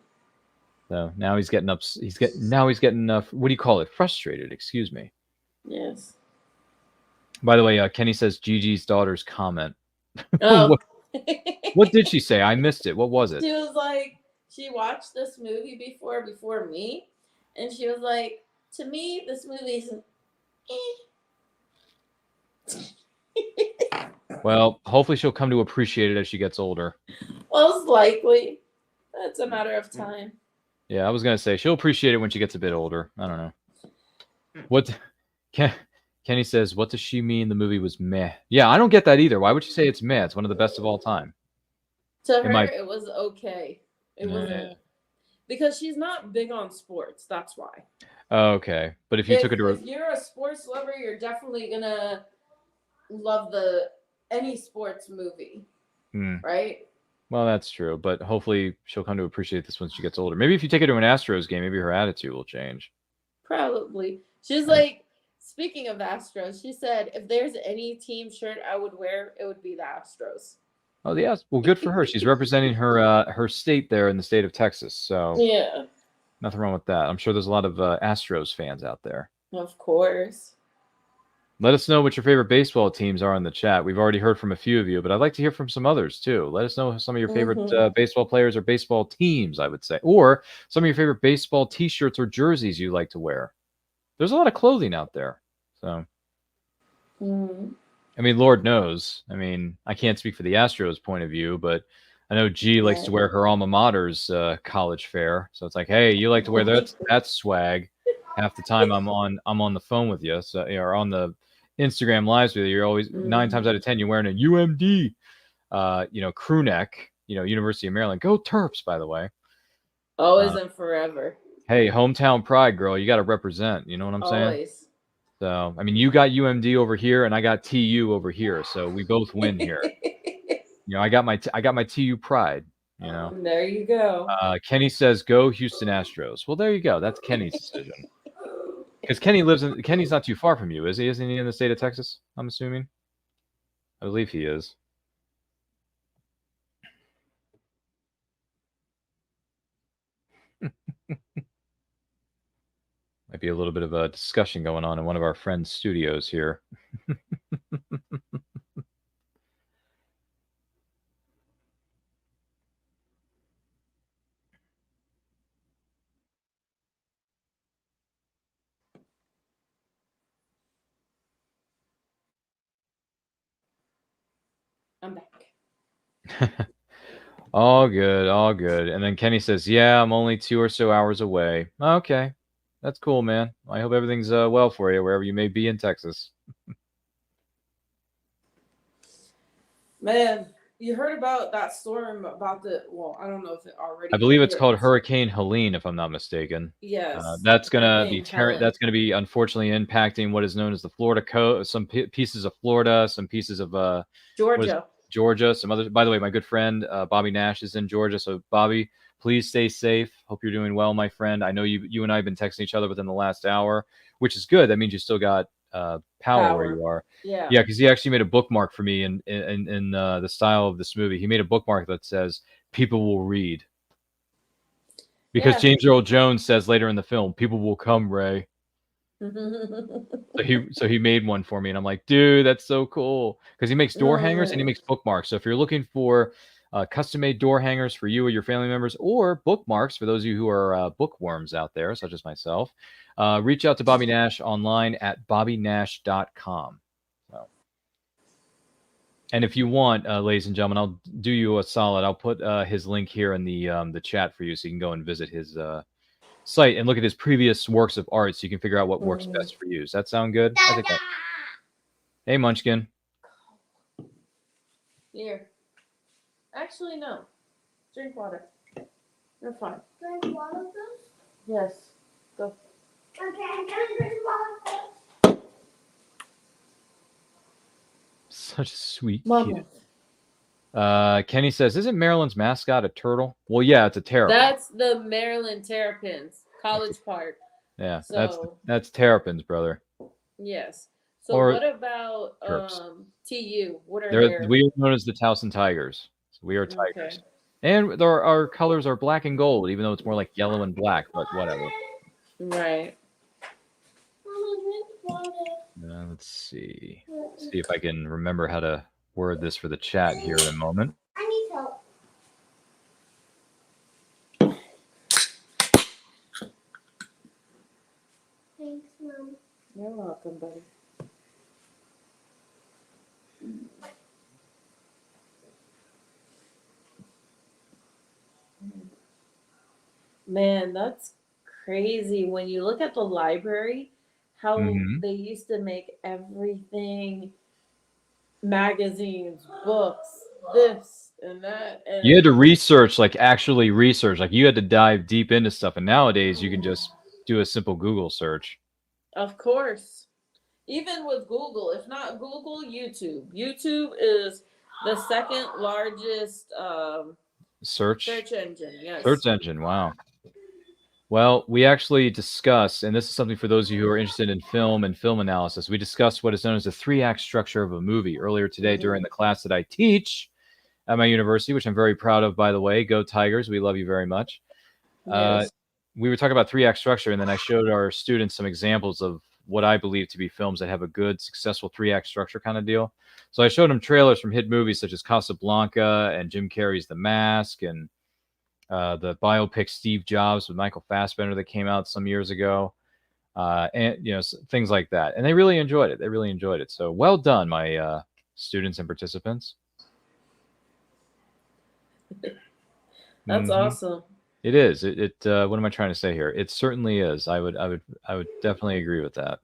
So now he's getting up. He's getting what do you call it? Frustrated. Excuse me. Yes. By the way, Kenny says Gigi's daughter's comment. Oh. What did she say? I missed it. What was it? She was like, she watched this movie before me, and she was like, to me, this movie is Well, hopefully she'll come to appreciate it as she gets older. Most likely. That's a matter of time. Yeah, I was going to say, she'll appreciate it when she gets a bit older. I don't know. What Kenny says, what does she mean the movie was meh? Yeah, I don't get that either. Why would you say it's meh? It's one of the best of all time. To her, it was okay. It was because she's not big on sports. That's why. Okay, but if you took it to if you're a sports lover, you're definitely gonna love any sports movie, right? Well, that's true, but hopefully she'll come to appreciate this when she gets older. Maybe if you take her to an Astros game, maybe her attitude will change. Probably. She's like, speaking of Astros, she said, if there's any team shirt I would wear, it would be the Astros. Oh, yes. Well, good for her. She's representing her state there in the state of Texas. So yeah, nothing wrong with that. I'm sure there's a lot of Astros fans out there. Of course. Let us know what your favorite baseball teams are in the chat. We've already heard from a few of you, but I'd like to hear from some others too. Let us know some of your favorite baseball players or baseball teams, I would say, or some of your favorite baseball T-shirts or jerseys you like to wear. There's a lot of clothing out there. So, I mean, Lord knows. I mean, I can't speak for the Astros point of view, but I know G likes to wear her alma mater's college fair. So it's like, hey, you like to wear that swag. Half the time I'm on the phone with you, so or on the Instagram lives with you. You're always 9 times out of 10 you're wearing a UMD, crew neck. University of Maryland. Go Terps, by the way. Always and forever. Hey, hometown pride, girl. You got to represent. You know what I'm saying? Always. So, I mean, you got UMD over here, and I got TU over here, so we both win here. I got my TU pride. There you go. Kenny says, "Go Houston Astros." Well, there you go. That's Kenny's decision. Because Kenny's not too far from you, is he? Isn't he in the state of Texas? I'm assuming. I believe he is. Might be a little bit of a discussion going on in one of our friends' studios here. I'm back. All good. And then Kenny says, "Yeah, I'm only 2 or so hours away." Okay, that's cool, man. I hope everything's well for you wherever you may be in Texas. Man, you heard about that storm about I don't know if it already I believe it's hit. called Hurricane Helene, if I'm not mistaken. Yes. That's gonna be Helen. that's gonna be unfortunately impacting what is known as the Florida coast, some pieces of Florida, some pieces of Georgia. Georgia, some other. By the way, my good friend Bobby Nash is in Georgia, so Bobby, please stay safe. Hope you're doing well, my friend. I know you and I have been texting each other within the last hour, which is good. That means you still got power where you are. Yeah. Yeah, because he actually made a bookmark for me in the style of this movie. He made a bookmark that says "People will read," because James Earl Jones says later in the film, "People will come, Ray." So he made one for me, and I'm like, dude, that's so cool, because he makes door hangers and he makes bookmarks. So if you're looking for custom-made door hangers for you or your family members, or bookmarks for those of you who are bookworms out there, such as myself, reach out to Bobby Nash online at bobbynash.com. So, and if you want, ladies and gentlemen, I'll do you a solid. I'll put his link here in the chat for you, so you can go and visit his site and look at his previous works of art, so you can figure out what works best for you. Does that sound good? I think that... Hey, Munchkin. Here. Actually, no. Drink water. You're fine. Drink water first? Yes. Go. Okay, I'm gonna drink water first. Such a sweet Mama. kid. Kenny says, isn't Maryland's mascot a turtle? Well, yeah, it's a terrapin. That's the Maryland Terrapins, College Park. Yeah, So, that's terrapins, brother. yes. So Or what about terps. TU? What are We are known as the Towson Tigers. So we are tigers. Okay. And our colors are black and gold, even though it's more like yellow and black, but whatever. Right. Mama, drink water. Let's see. See if I can remember how to word this for the chat here in a moment. I need help. Thanks, Mom. You're welcome, buddy. Man, that's crazy. When you look at the library, how they used to make everything, magazines, books, this and that. And You had to research, like actually research. Like you had to dive deep into stuff. And nowadays you can just do a simple Google search. of course, even with Google, if not Google, YouTube. YouTube is the second largest Search engine. Yes. Search engine. Wow. Well, we actually discuss, and this is something for those of you who are interested in film and film analysis, we discussed what is known as the 3-act structure of a movie earlier today during the class that I teach at my university, which I'm very proud of, by the way. Go Tigers. We love you very much. Yes. We were talking about 3-act structure, and then I showed our students some examples of what I believe to be films that have a good, successful 3-act structure kind of deal. So I showed them trailers from hit movies such as Casablanca and Jim Carrey's The Mask, and the biopic Steve Jobs with Michael Fassbender that came out some years ago, and things like that. And they really enjoyed it. They really enjoyed it. So well done, my students and participants. That's awesome. It is. What am I trying to say here? It certainly is. I would definitely agree with that.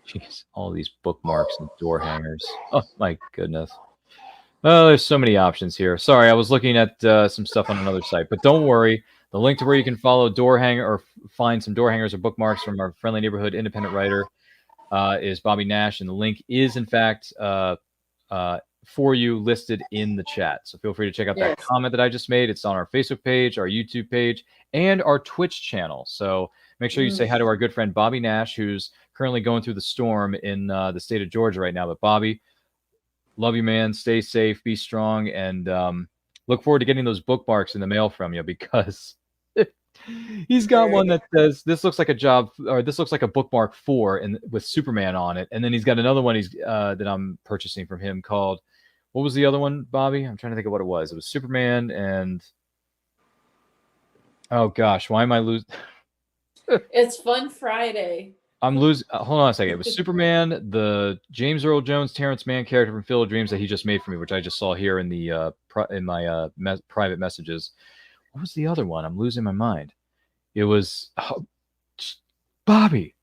Jeez, all these bookmarks and door hangers. Oh my goodness. Oh, there's so many options here. Sorry, I was looking at some stuff on another site, but don't worry. The link to where you can follow door hanger or find some door hangers or bookmarks from our friendly neighborhood independent writer is Bobby Nash, and the link is in fact for you listed in the chat. So feel free to check out that comment that I just made. It's on our Facebook page, our YouTube page, and our Twitch channel. So make sure you say hi to our good friend Bobby Nash, who's currently going through the storm in the state of Georgia right now. But Bobby, love you, man. Stay safe, be strong, and look forward to getting those bookmarks in the mail from you, because he's got one that says this looks like a job, or this looks like a bookmark 4 and with Superman on it. And then he's got another one that I'm purchasing from him called, what was the other one, Bobby? I'm trying to think of what it was. It was Superman and, oh gosh, why am I losing? It's Fun Friday. I'm losing. Hold on a second. It was Superman, the James Earl Jones, Terrence Mann character from Field of Dreams that he just made for me, which I just saw here in the in my private messages. What was the other one? I'm losing my mind. It was Bobby.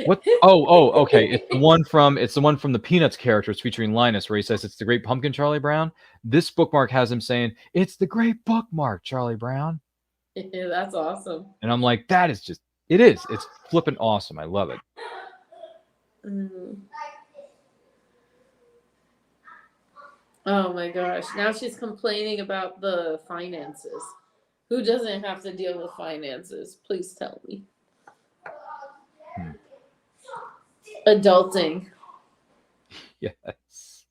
What? Oh, okay. It's the one from the Peanuts characters featuring Linus, where he says it's the Great Pumpkin, Charlie Brown. This bookmark has him saying it's the Great Bookmark, Charlie Brown. Yeah, that's awesome. And I'm like, that is just, it is. It's flipping awesome. I love it. Mm. Oh my gosh. Now she's complaining about the finances. Who doesn't have to deal with finances? Please tell me. Adulting. Yes.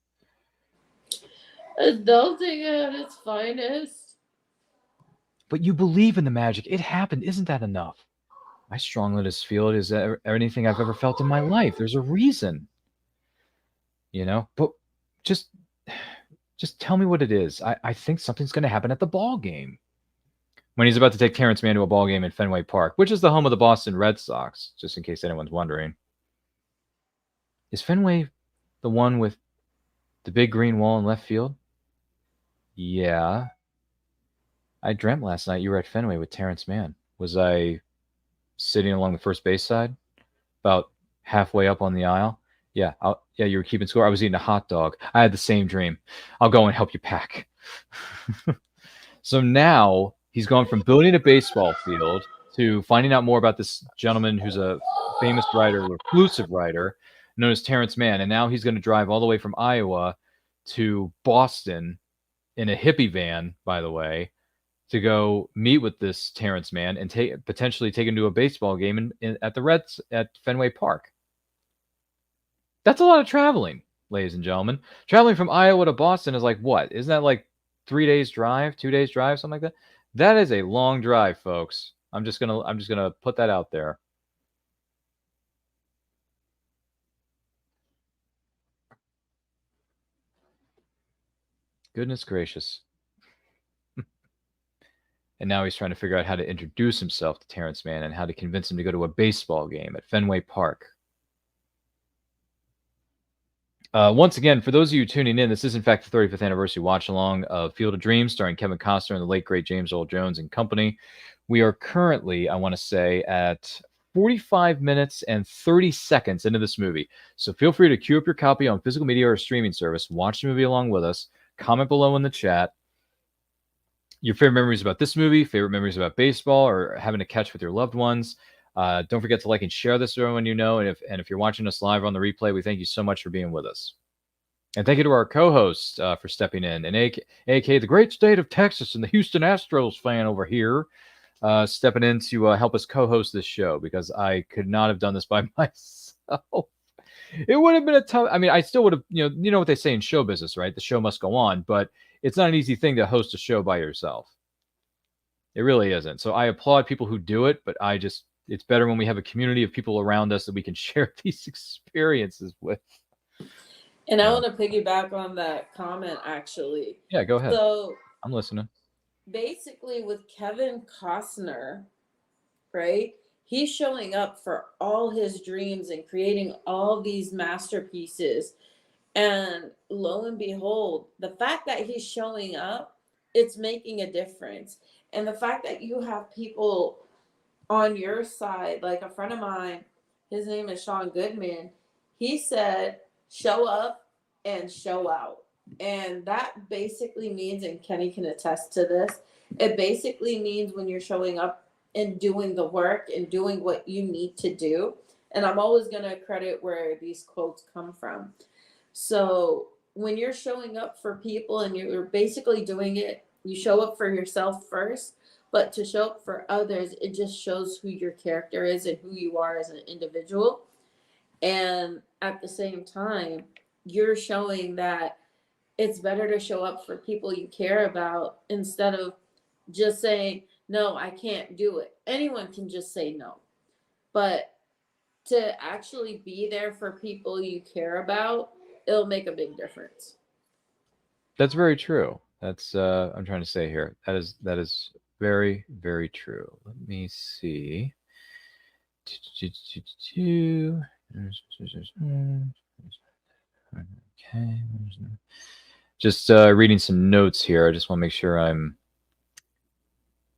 Adulting at its finest. But you believe in the magic. It happened. Isn't that enough? My strongly just feel it is anything I've ever felt in my life. There's a reason. But just tell me what it is. I think something's going to happen at the ball game. When he's about to take Terrence Mann to a ball game in Fenway Park, which is the home of the Boston Red Sox, just in case anyone's wondering. Is Fenway the one with the big green wall in left field? Yeah. I dreamt last night you were at Fenway with Terrence Mann. Was I sitting along the first base side, about halfway up on the aisle? Yeah, you were keeping score. I was eating a hot dog. I had the same dream. I'll go and help you pack. So now he's gone from building a baseball field to finding out more about this gentleman who's a famous writer, a reclusive writer, known as Terrence Mann. And now he's going to drive all the way from Iowa to Boston in a hippie van, by the way, to go meet with this Terrence Mann and potentially take him to a baseball game at Fenway Park. That's a lot of traveling, ladies and gentlemen. Traveling from Iowa to Boston is like what? Isn't that like 3 days drive, 2 days drive, something like that? That is a long drive, folks. I'm just gonna put that out there. Goodness gracious. And now he's trying to figure out how to introduce himself to Terrence Mann and how to convince him to go to a baseball game at Fenway Park. Once again, for those of you tuning in, this is in fact the 35th anniversary watch-along of Field of Dreams, starring Kevin Costner and the late, great James Earl Jones and company. We are currently, I want to say, at 45 minutes and 30 seconds into this movie. So feel free to queue up your copy on physical media or a streaming service. Watch the movie along with us. Comment below in the chat your favorite memories about this movie, favorite memories about baseball, or having a catch with your loved ones. Don't forget to like and share this with everyone you know. And if you're watching us live on the replay, we thank you so much for being with us. And thank you to our co-host for stepping in, and aka the great state of Texas and the Houston Astros fan over here, stepping in to help us co-host this show, because I could not have done this by myself. It would have been a tough. I mean, I still would have. You know what they say in show business, right? The show must go on, but it's not an easy thing to host a show by yourself. It really isn't. So I applaud people who do it, but it's better when we have a community of people around us that we can share these experiences with. And I want to piggyback on that comment, actually. Yeah, go ahead. So I'm listening. Basically, with Kevin Costner, right? He's showing up for all his dreams and creating all these masterpieces. And lo and behold, the fact that he's showing up, it's making a difference. And the fact that you have people on your side, like a friend of mine, his name is Sean Goodman, he said, show up and show out. And that basically means, and Kenny can attest to this, it basically means when you're showing up and doing the work and doing what you need to do. And I'm always going to credit where these quotes come from. So when you're showing up for people and you're basically doing it, you show up for yourself first, but to show up for others, it just shows who your character is and who you are as an individual. And at the same time, you're showing that it's better to show up for people you care about instead of just saying, no, I can't do it. Anyone can just say no. But to actually be there for people you care about, it'll make a big difference. That's very true. That's I'm trying to say here. That is very, very true. Let me see. Okay. Just reading some notes here. I just want to make sure I'm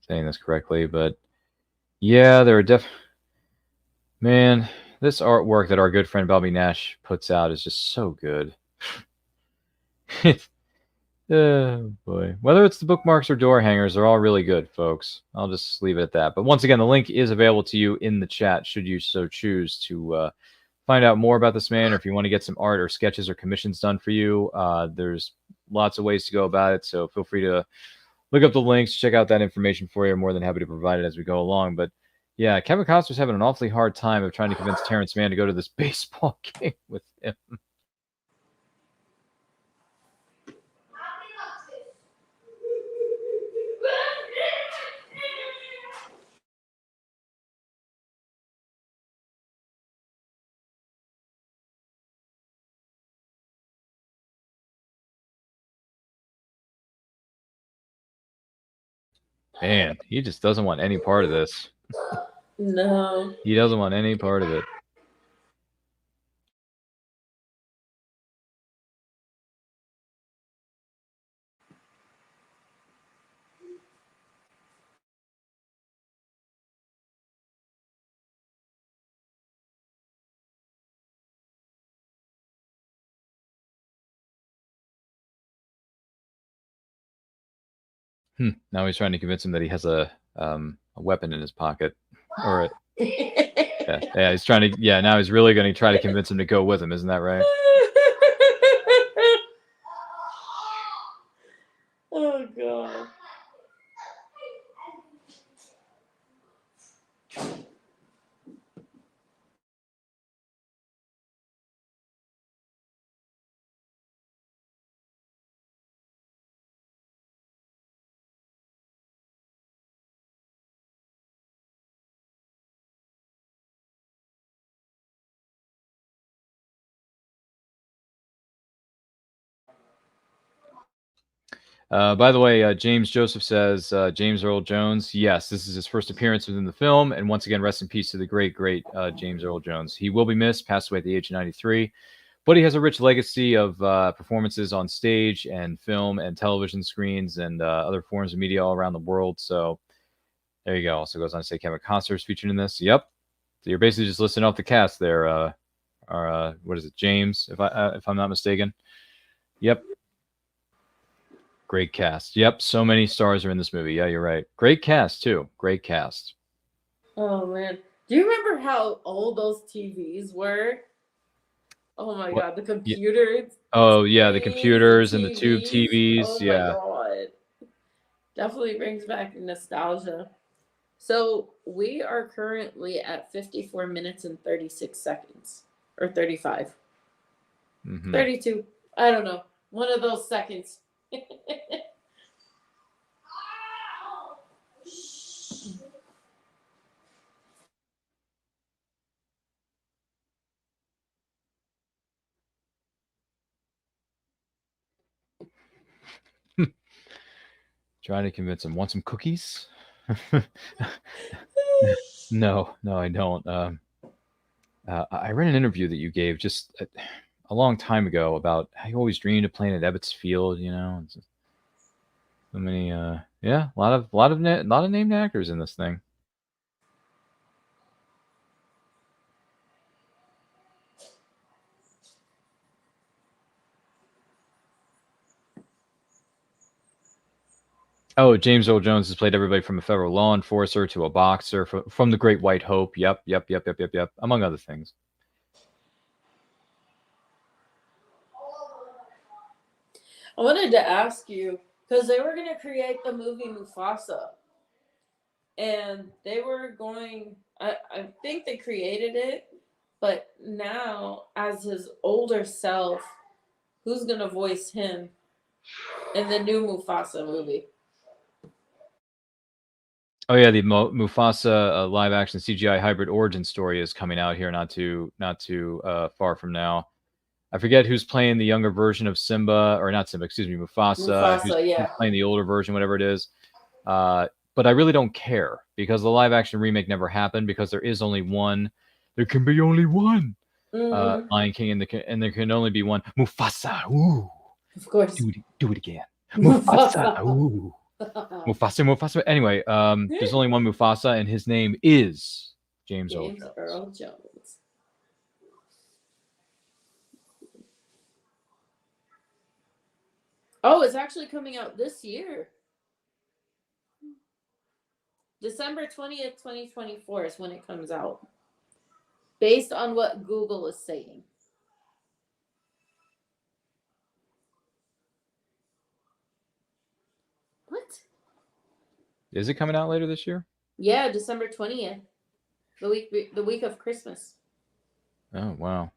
saying this correctly, but yeah, there are man, This artwork that our good friend Bobby Nash puts out is just so good. Oh boy. Whether it's the bookmarks or door hangers, they're all really good, folks. I'll just leave it at that. But once again, the link is available to you in the chat should you so choose to find out more about this man, or if you want to get some art or sketches or commissions done for you. There's lots of ways to go about it, so feel free to look up the links, check out that information for you. I'm more than happy to provide it as we go along. But yeah, Kevin Costner's having an awfully hard time of trying to convince Terrence Mann to go to this baseball game with him. Man, he just doesn't want any part of this. No. He doesn't want any part of it. Now he's trying to convince him that he has a weapon in his pocket, or yeah, he's trying to. Yeah, now he's really going to try to convince him to go with him. Isn't that right? Oh god. By the way, James Joseph says, James Earl Jones, yes, this is his first appearance within the film. And once again, rest in peace to the great James Earl Jones. He will be missed, passed away at the age of 93. But he has a rich legacy of performances on stage and film and television screens and other forms of media all around the world. So there you go. Also goes on to say Kevin Costner is featured in this. Yep. So you're basically just listing off the cast there. What is it, James? If I'm not mistaken. Yep. Great cast. Yep, so many stars are in this movie. Yeah, you're right. Great cast too. Great cast. Oh man, do you remember how old those TVs were? Oh my god, the computers. Oh yeah, the computers and the tube TVs. Oh yeah. my god, definitely brings back nostalgia. So we are currently at 54 minutes and 36 seconds, or 35, 32. I don't know, one of those seconds. Trying to convince him. Want some cookies? No, I don't. I read an interview that you gave just a long time ago about how you always dreamed of playing at Ebbets Field. You know, so many. Yeah, a lot of named actors in this thing. Oh, James Earl Jones has played everybody from a federal law enforcer to a boxer, from the Great White Hope. Yep, among other things. I wanted to ask you, because they were going to create the movie Mufasa. And they were going, I think they created it, but now as his older self, who's going to voice him in the new Mufasa movie? Oh yeah, the Mufasa live action CGI hybrid origin story is coming out here not too far from now. I forget who's playing the younger version of Simba, or not Simba, excuse me, Mufasa. Who's playing the older version, whatever it is. But I really don't care, because the live action remake never happened, because there is only one. There can be only one Lion King, and there can only be one Mufasa. Ooh, of course. Do it again. Mufasa. Ooh. Mufasa. Anyway, there's only one Mufasa, and his name is James Earl Jones. Oh, it's actually coming out this year. December 20th, 2024 is when it comes out. Based on what Google is saying. What? Is it coming out later this year? Yeah, December 20th. The week of Christmas. Oh, wow.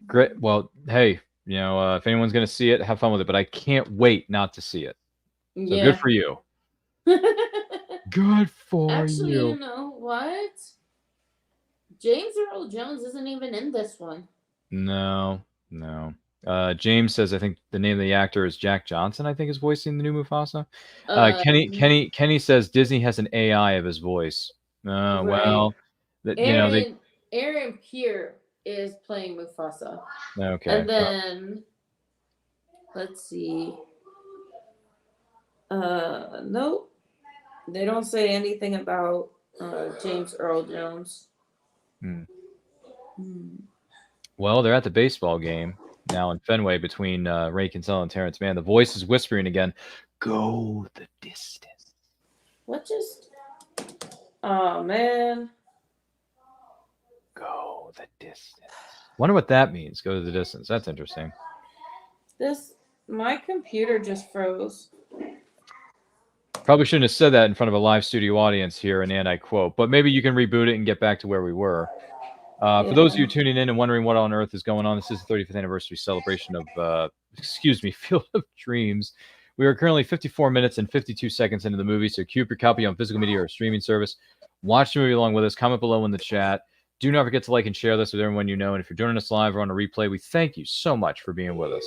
Great. Well, hey, if anyone's going to see it, have fun with it. But I can't wait not to see it. So Yeah. good for you. Good for Actually, you. you know what? James Earl Jones isn't even in this one. No. James says, I think the name of the actor is Jack Johnson, I think is voicing the new Mufasa. Kenny says Disney has an AI of his voice. Right. Well, Aaron Pierre is playing Mufasa. Okay. And then, let's see. Nope. They don't say anything about James Earl Jones. Well, they're at the baseball game now in Fenway between Ray Kinsella and Terrence Mann. The voice is whispering again, "Go the distance." What just? Oh, man. Go the distance. Wonder what that means, go to the distance. That's interesting. My computer just froze. Probably shouldn't have said that in front of a live studio audience here, and I quote, but maybe you can reboot it and get back to where we were. For those of you tuning in and wondering what on earth is going on, this is the 35th anniversary celebration of, Field of Dreams. We are currently 54 minutes and 52 seconds into the movie, so queue up your copy on physical media or streaming service. Watch the movie along with us. Comment below in the chat. Do not forget to like and share this with everyone you know. And if you're joining us live or on a replay, we thank you so much for being with us.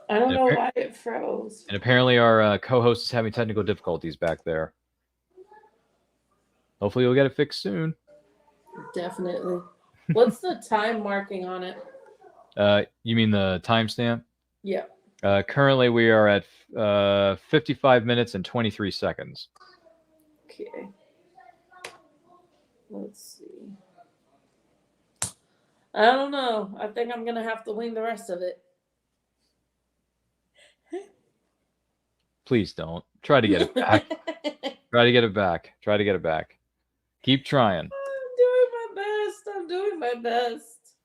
I don't know why it froze. And apparently our co-host is having technical difficulties back there. Hopefully we'll get it fixed soon. Definitely. What's the time marking on it? You mean the timestamp? Yeah. Currently we are at 55 minutes and 23 seconds. Okay. Let's see. I don't know. I think I'm going to have to wing the rest of it. Please don't. Try to get it back. Try to get it back. Keep trying. I'm doing my best.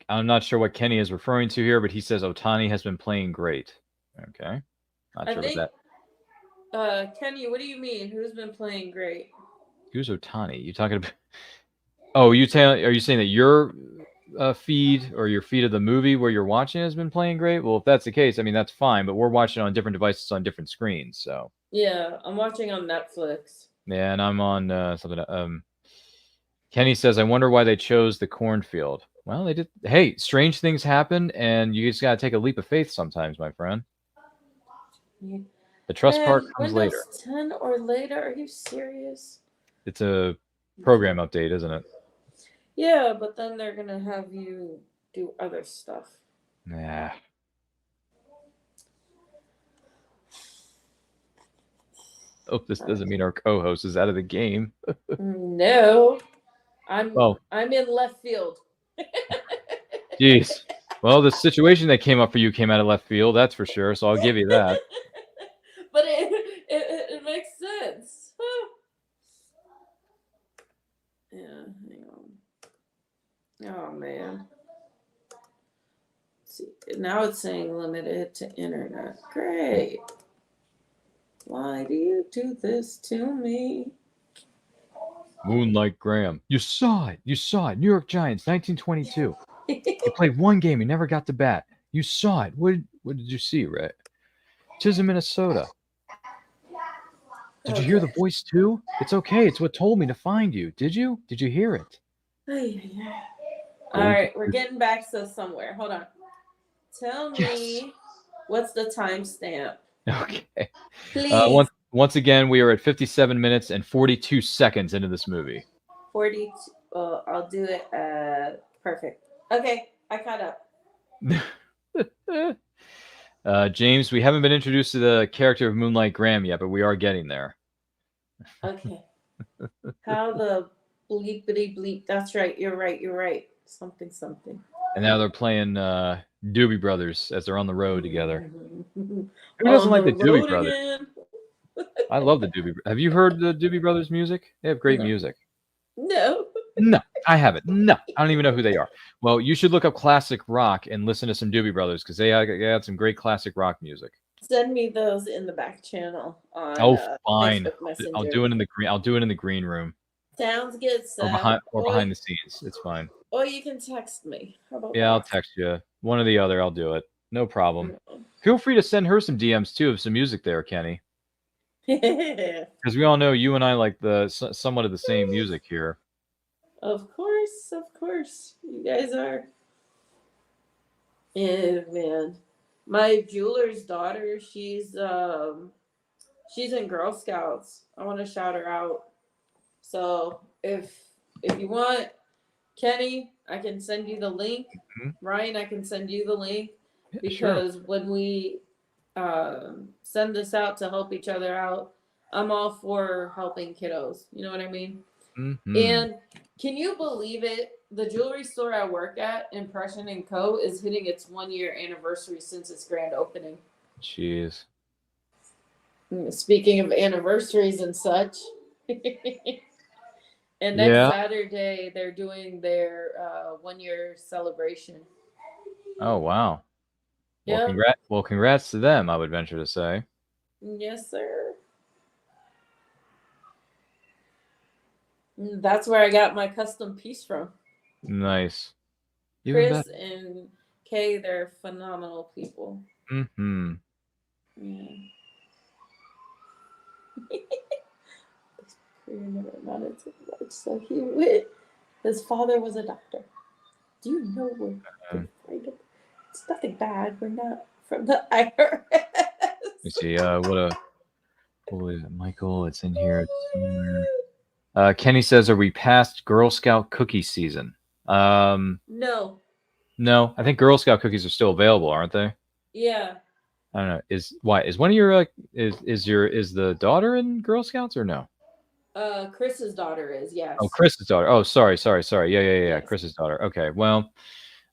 I'm not sure what Kenny is referring to here, but he says Otani has been playing great. Okay. Not sure what that. Kenny, what do you mean? Who's been playing great? Who's Otani? You talking about? Oh, are you saying that your feed or your feed of the movie where you're watching has been playing great? Well, if that's the case, I mean that's fine. But we're watching on different devices on different screens, so. Yeah, I'm watching on Netflix. Yeah, and I'm on something. Kenny says, "I wonder why they chose the cornfield." Well, they did. Hey, strange things happen, and you just gotta take a leap of faith sometimes, my friend. Yeah. The trust part comes Windows later. 10 or later? Are you serious? It's a program update, isn't it? Yeah, but then they're gonna have you do other stuff. Nah. Oh, this doesn't mean our co-host is out of the game. No, I'm in left field. Jeez. Well, the situation that came up for you came out of left field, that's for sure. So I'll give you that. But it makes sense. Yeah, hang on. Oh man. Let's see, now it's saying limited to internet. Great. Why do you do this to me? Moonlight Graham. You saw it. New York Giants, 1922. You played one game. You never got to bat. You saw it. What did you see, Ray? Chisholm, Minnesota. Did you hear the voice too? It's okay. It's what told me to find you. Did you? Did you hear it? All right, we're getting back to somewhere. Hold on. Tell me what's the timestamp. Okay. Please. Once again, we are at 57 minutes and 42 seconds into this movie. 42. I'll do it. Perfect. Okay, I caught up. James, we haven't been introduced to the character of Moonlight Graham yet, but we are getting there. Okay. How the bleepity bleep. That's right. You're right. Something. And now they're playing Doobie Brothers as they're on the road together. Who On doesn't like the the Doobie road Brothers? again. I love the Doobie. Have you heard the Doobie Brothers music? They have great music. No. No, I haven't. No, I don't even know who they are. Well, you should look up classic rock and listen to some Doobie Brothers because they had some great classic rock music. Send me those in the back channel on Fine. Facebook Messenger. I'll do it in the green. I'll do it in the green room Sounds good, or behind the scenes. It's fine. Or you can text me. How about Yeah, I'll text you. One or the other. I'll do it. No problem. Feel free to send her some DMs too of some music there, Kenny. Because we all know you and I like somewhat of the same music here. Of course. You guys are. Yeah, man. My jeweler's daughter, she's in Girl Scouts. I want to shout her out. So if you want, Kenny, I can send you the link. Ryan, I can send you the link because when we send this out to help each other out, I'm all for helping kiddos. You know what I mean? Mm-hmm. And can you believe it? The jewelry store I work at, Impression & Co., is hitting its 1-year anniversary since its grand opening. Jeez. Speaking of anniversaries and such. And next Saturday, they're doing their 1-year celebration. Oh, wow. Yep. Well, congrats to them, I would venture to say. Yes, sir. That's where I got my custom piece from. Nice. Chris and Kay, they're phenomenal people. Mm-hmm. Yeah. Never amounted to much, so he went. His father was a doctor. Do you know we're afraid of? It's nothing bad. We're not from the IRS. Let's see. What was it, Michael? It's in here somewhere. Kenny says, "Are we past Girl Scout cookie season?" No. No. I think Girl Scout cookies are still available, aren't they? Yeah. I don't know. Is one of your is the daughter in Girl Scouts or no? Chris's daughter is, yes. Oh, Chris's daughter. Oh, sorry. Yeah. Yes. Chris's daughter. Okay. Well,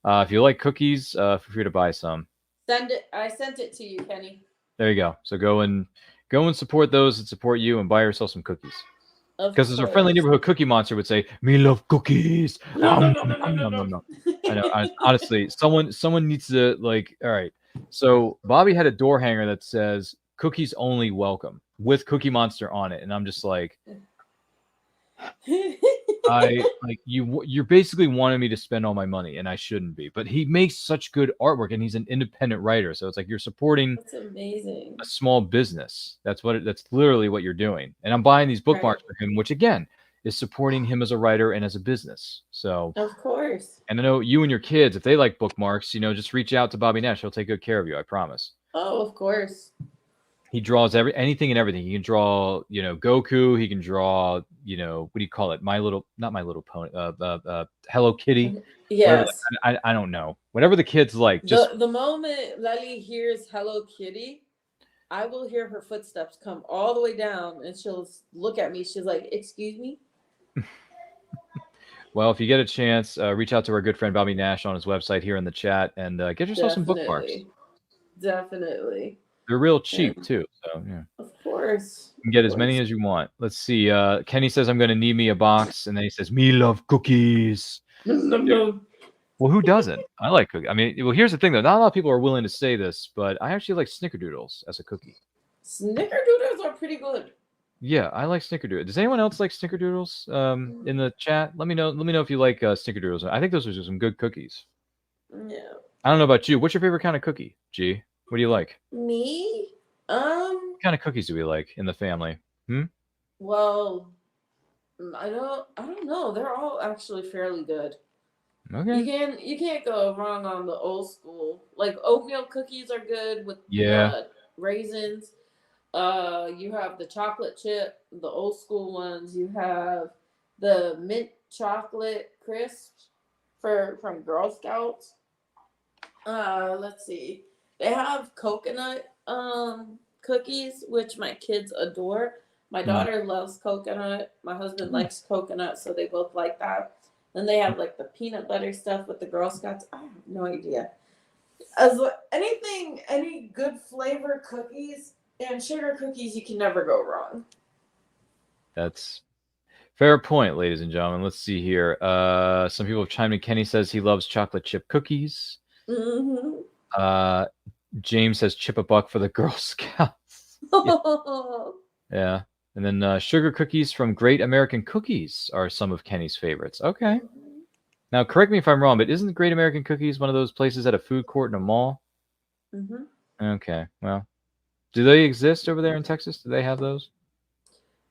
if you like cookies, feel free to buy some. Send it. I sent it to you, Kenny. There you go. So go and support those that support you and buy yourself some cookies. Because as our friendly neighborhood cookie monster would say, "Me love cookies." No. I know. Honestly, someone needs to like. All right. So Bobby had a door hanger that says "Cookies only welcome" with Cookie Monster on it, and I'm just like, you're basically wanting me to spend all my money, and I shouldn't be. But he makes such good artwork, and he's an independent writer, so it's like you're supporting That's amazing. a small business. That's literally what you're doing. And I'm buying these bookmarks for him, which again is supporting him as a writer and as a business. So of course. And I know you and your kids, if they like bookmarks, just reach out to Bobby Nash. He'll take good care of you. I promise. Oh, of course. He draws anything and everything. He can draw, Goku. He can draw, what do you call it? Not My Little Pony. Hello Kitty. Yes. I don't know. Whatever the kids like. Just the moment Lily hears Hello Kitty, I will hear her footsteps come all the way down, and she'll look at me. She's like, "Excuse me." Well, if you get a chance, reach out to our good friend Bobby Nash on his website here in the chat and get yourself some bookmarks. Definitely. They're real cheap too. So yeah. Of course. You can get as many as you want. Let's see. Kenny says, "I'm going to need me a box," and then he says, "Me love cookies." Well, who doesn't? I like cookies. I mean, well, here's the thing though. Not a lot of people are willing to say this, but I actually like snickerdoodles as a cookie. Snickerdoodles are pretty good. Yeah, I like snickerdoodles. Does anyone else like snickerdoodles? In the chat, let me know. Let me know if you like snickerdoodles. I think those are some good cookies. Yeah. I don't know about you. What's your favorite kind of cookie, G? What do you like? Me? What kind of cookies do we like in the family? Well, I don't know. They're all actually fairly good. Okay. You can't go wrong on the old school. Like oatmeal cookies are good with raisins. You have the chocolate chip, the old school ones. You have the mint chocolate crisps from Girl Scouts. Let's see. They have coconut cookies, which my kids adore. My daughter loves coconut. My husband likes coconut, so they both like that. Then they have like the peanut butter stuff with the Girl Scouts. I have no idea. Any good flavor cookies and sugar cookies, you can never go wrong. That's fair point, ladies and gentlemen. Let's see here. Some people have chimed in. Kenny says he loves chocolate chip cookies. Mm-hmm. James says chip a buck for the Girl Scouts. Yeah. And then sugar cookies from Great American Cookies are some of Kenny's favorites. Okay. Now, correct me if I'm wrong, but isn't Great American Cookies one of those places at a food court in a mall? Mm-hmm. Okay. Well, do they exist over there in Texas? Do they have those?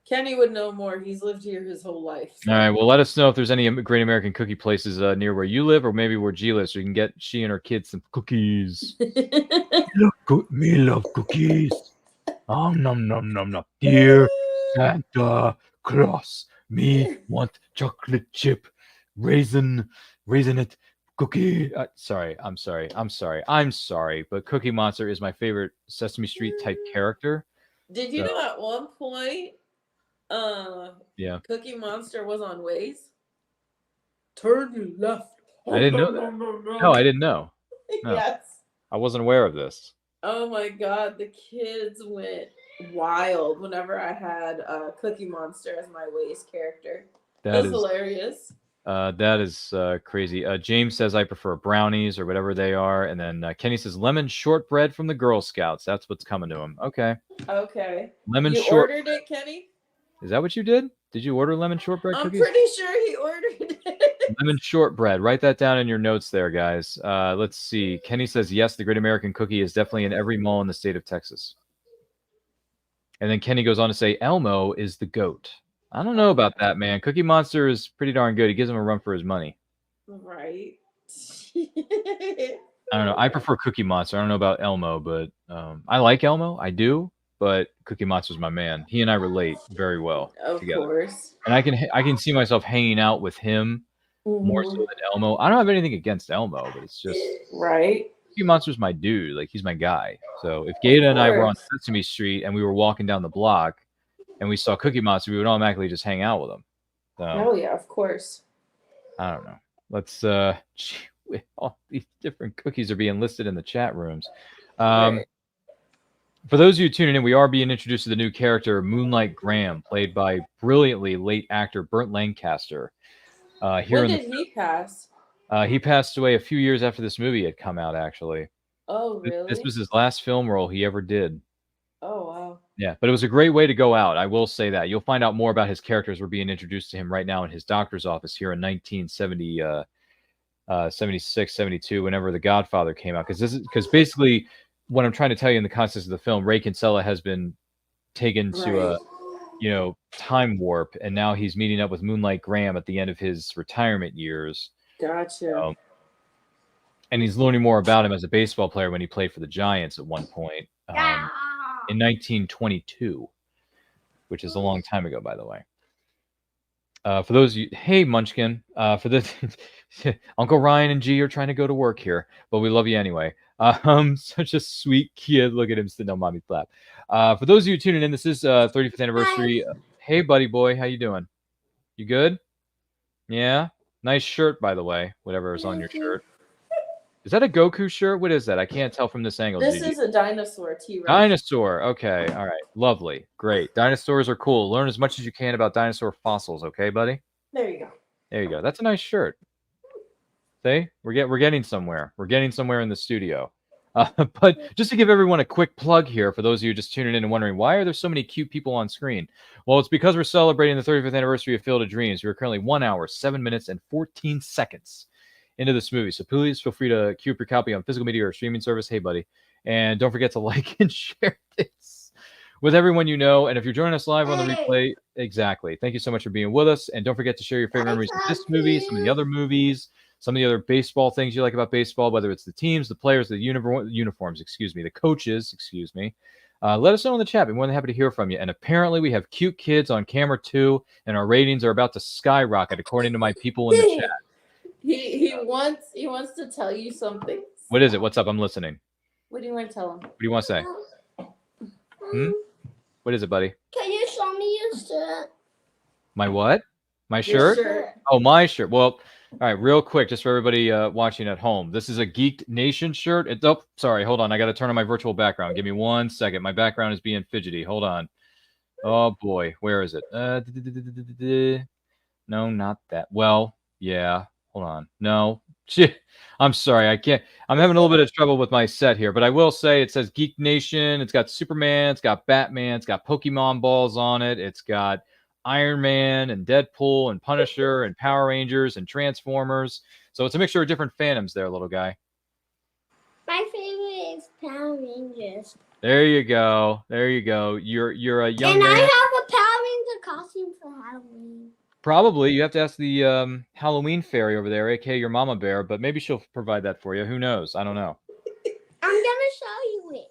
Kenny would know more. He's lived here his whole life. So. All right. Well, let us know if there's any Great American Cookie places near where you live or maybe where G lives so you can get she and her kids some cookies. Me love cookies. Nom nom nom nom. Dear Santa Claus, me want chocolate chip raisinette cookie. I'm sorry, but Cookie Monster is my favorite Sesame Street type character. Did you know at one point, yeah, Cookie Monster was on Waze? Turn left. I didn't know that. No, I didn't know. No. Yes. I wasn't aware of this. Oh my God, the kids went wild whenever I had Cookie Monster as my Waze character. That was hilarious. That is crazy. James says I prefer brownies or whatever they are, and then Kenny says lemon shortbread from the Girl Scouts. That's what's coming to him. Okay. Okay. Lemon you short. Ordered it, Kenny? Is that what you did? Did you order lemon shortbread cookies? I'm pretty sure he ordered it. Lemon shortbread. Write that down in your notes there, guys. Let's see. Kenny says yes, the Great American Cookie is definitely in every mall in the state of Texas. And then Kenny goes on to say Elmo is the GOAT. I don't know about that, man. Cookie Monster is pretty darn good. He gives him a run for his money. Right. I don't know. I prefer Cookie Monster. I don't know about Elmo, but I like Elmo. I do. But Cookie Monster's my man. He and I relate very well together. Of course. And I can see myself hanging out with him more so than Elmo. I don't have anything against Elmo, but it's just right. Cookie Monster's my dude. Like, he's my guy. So if Gata and I were on Sesame Street and we were walking down the block and we saw Cookie Monster, we would automatically just hang out with him. So, oh yeah, of course. I don't know. Let's all these different cookies are being listed in the chat rooms. Right. For those of you tuning in, we are being introduced to the new character, Moonlight Graham, played by brilliantly late actor Burt Lancaster. When did he pass? He passed away a few years after this movie had come out, actually. Oh, really? This was his last film role he ever did. Oh, wow. Yeah, but it was a great way to go out. I will say that. You'll find out more about his characters. We're being introduced to him right now in his doctor's office here in 1970, 76, 72, whenever The Godfather came out. Because basically, what I'm trying to tell you in the context of the film, Ray Kinsella has been taken to a time warp, and now he's meeting up with Moonlight Graham at the end of his retirement years. Gotcha. And he's learning more about him as a baseball player when he played for the Giants at one point in 1922, which is a long time ago, by the way. For those of you, hey Munchkin, for the Uncle Ryan and G are trying to go to work here, but we love you anyway. Such a sweet kid. Look at him sitting on mommy's lap. For those of you tuning in, this is 35th anniversary. Hey, buddy boy, how you doing? You good? Yeah. Nice shirt, by the way. Whatever is on your shirt. Is that a Goku shirt? What is that? I can't tell from this angle. This is a dinosaur T-Rex. Dinosaur. Okay. All right. Lovely. Great. Dinosaurs are cool. Learn as much as you can about dinosaur fossils. Okay, buddy? There you go. There you go. That's a nice shirt. See? We're getting somewhere. We're getting somewhere in the studio. But just to give everyone a quick plug here, for those of you just tuning in and wondering, why are there so many cute people on screen? Well, it's because we're celebrating the 35th anniversary of Field of Dreams. We're currently 1 hour, 7 minutes, and 14 seconds into this movie. So please feel free to queue up your copy on physical media or streaming service. Hey, buddy. And don't forget to like and share this with everyone you know. And if you're joining us live on the replay, exactly. Thank you so much for being with us. And don't forget to share your favorite memories of this movie, some of the other movies, some of the other baseball things you like about baseball, whether it's the teams, the players, the uniforms, the coaches, let us know in the chat. We're more than happy to hear from you. And apparently we have cute kids on camera too, and our ratings are about to skyrocket, according to my people in the chat. He wants to tell you something. What is it? What's up? I'm listening. What do you want to tell him? What do you want to say? What is it, buddy? Can you show me your shirt? My what? My Your shirt? shirt. Oh, my shirt. Well, all right, real quick, just for everybody watching at home. This is a Geek Nation shirt. Oh, sorry, hold on. I got to turn on my virtual background. Give me 1 second. My background is being fidgety. Hold on. Oh, boy. Where is it? No, not that. Well, yeah. Hold on. No. Shit. I'm sorry. I can't. I'm having a little bit of trouble with my set here, but I will say it says Geek Nation. It's got Superman. It's got Batman. It's got Pokemon balls on it. It's got Iron Man and Deadpool and Punisher and Power Rangers and Transformers. So it's a mixture of different fandoms there, little guy. My favorite is Power Rangers. There you go. There you go. You're a young And man. I have a Power Ranger costume for Halloween. Probably. You have to ask the Halloween fairy over there, aka your mama bear, but maybe she'll provide that for you. Who knows? I don't know. I'm gonna show you it.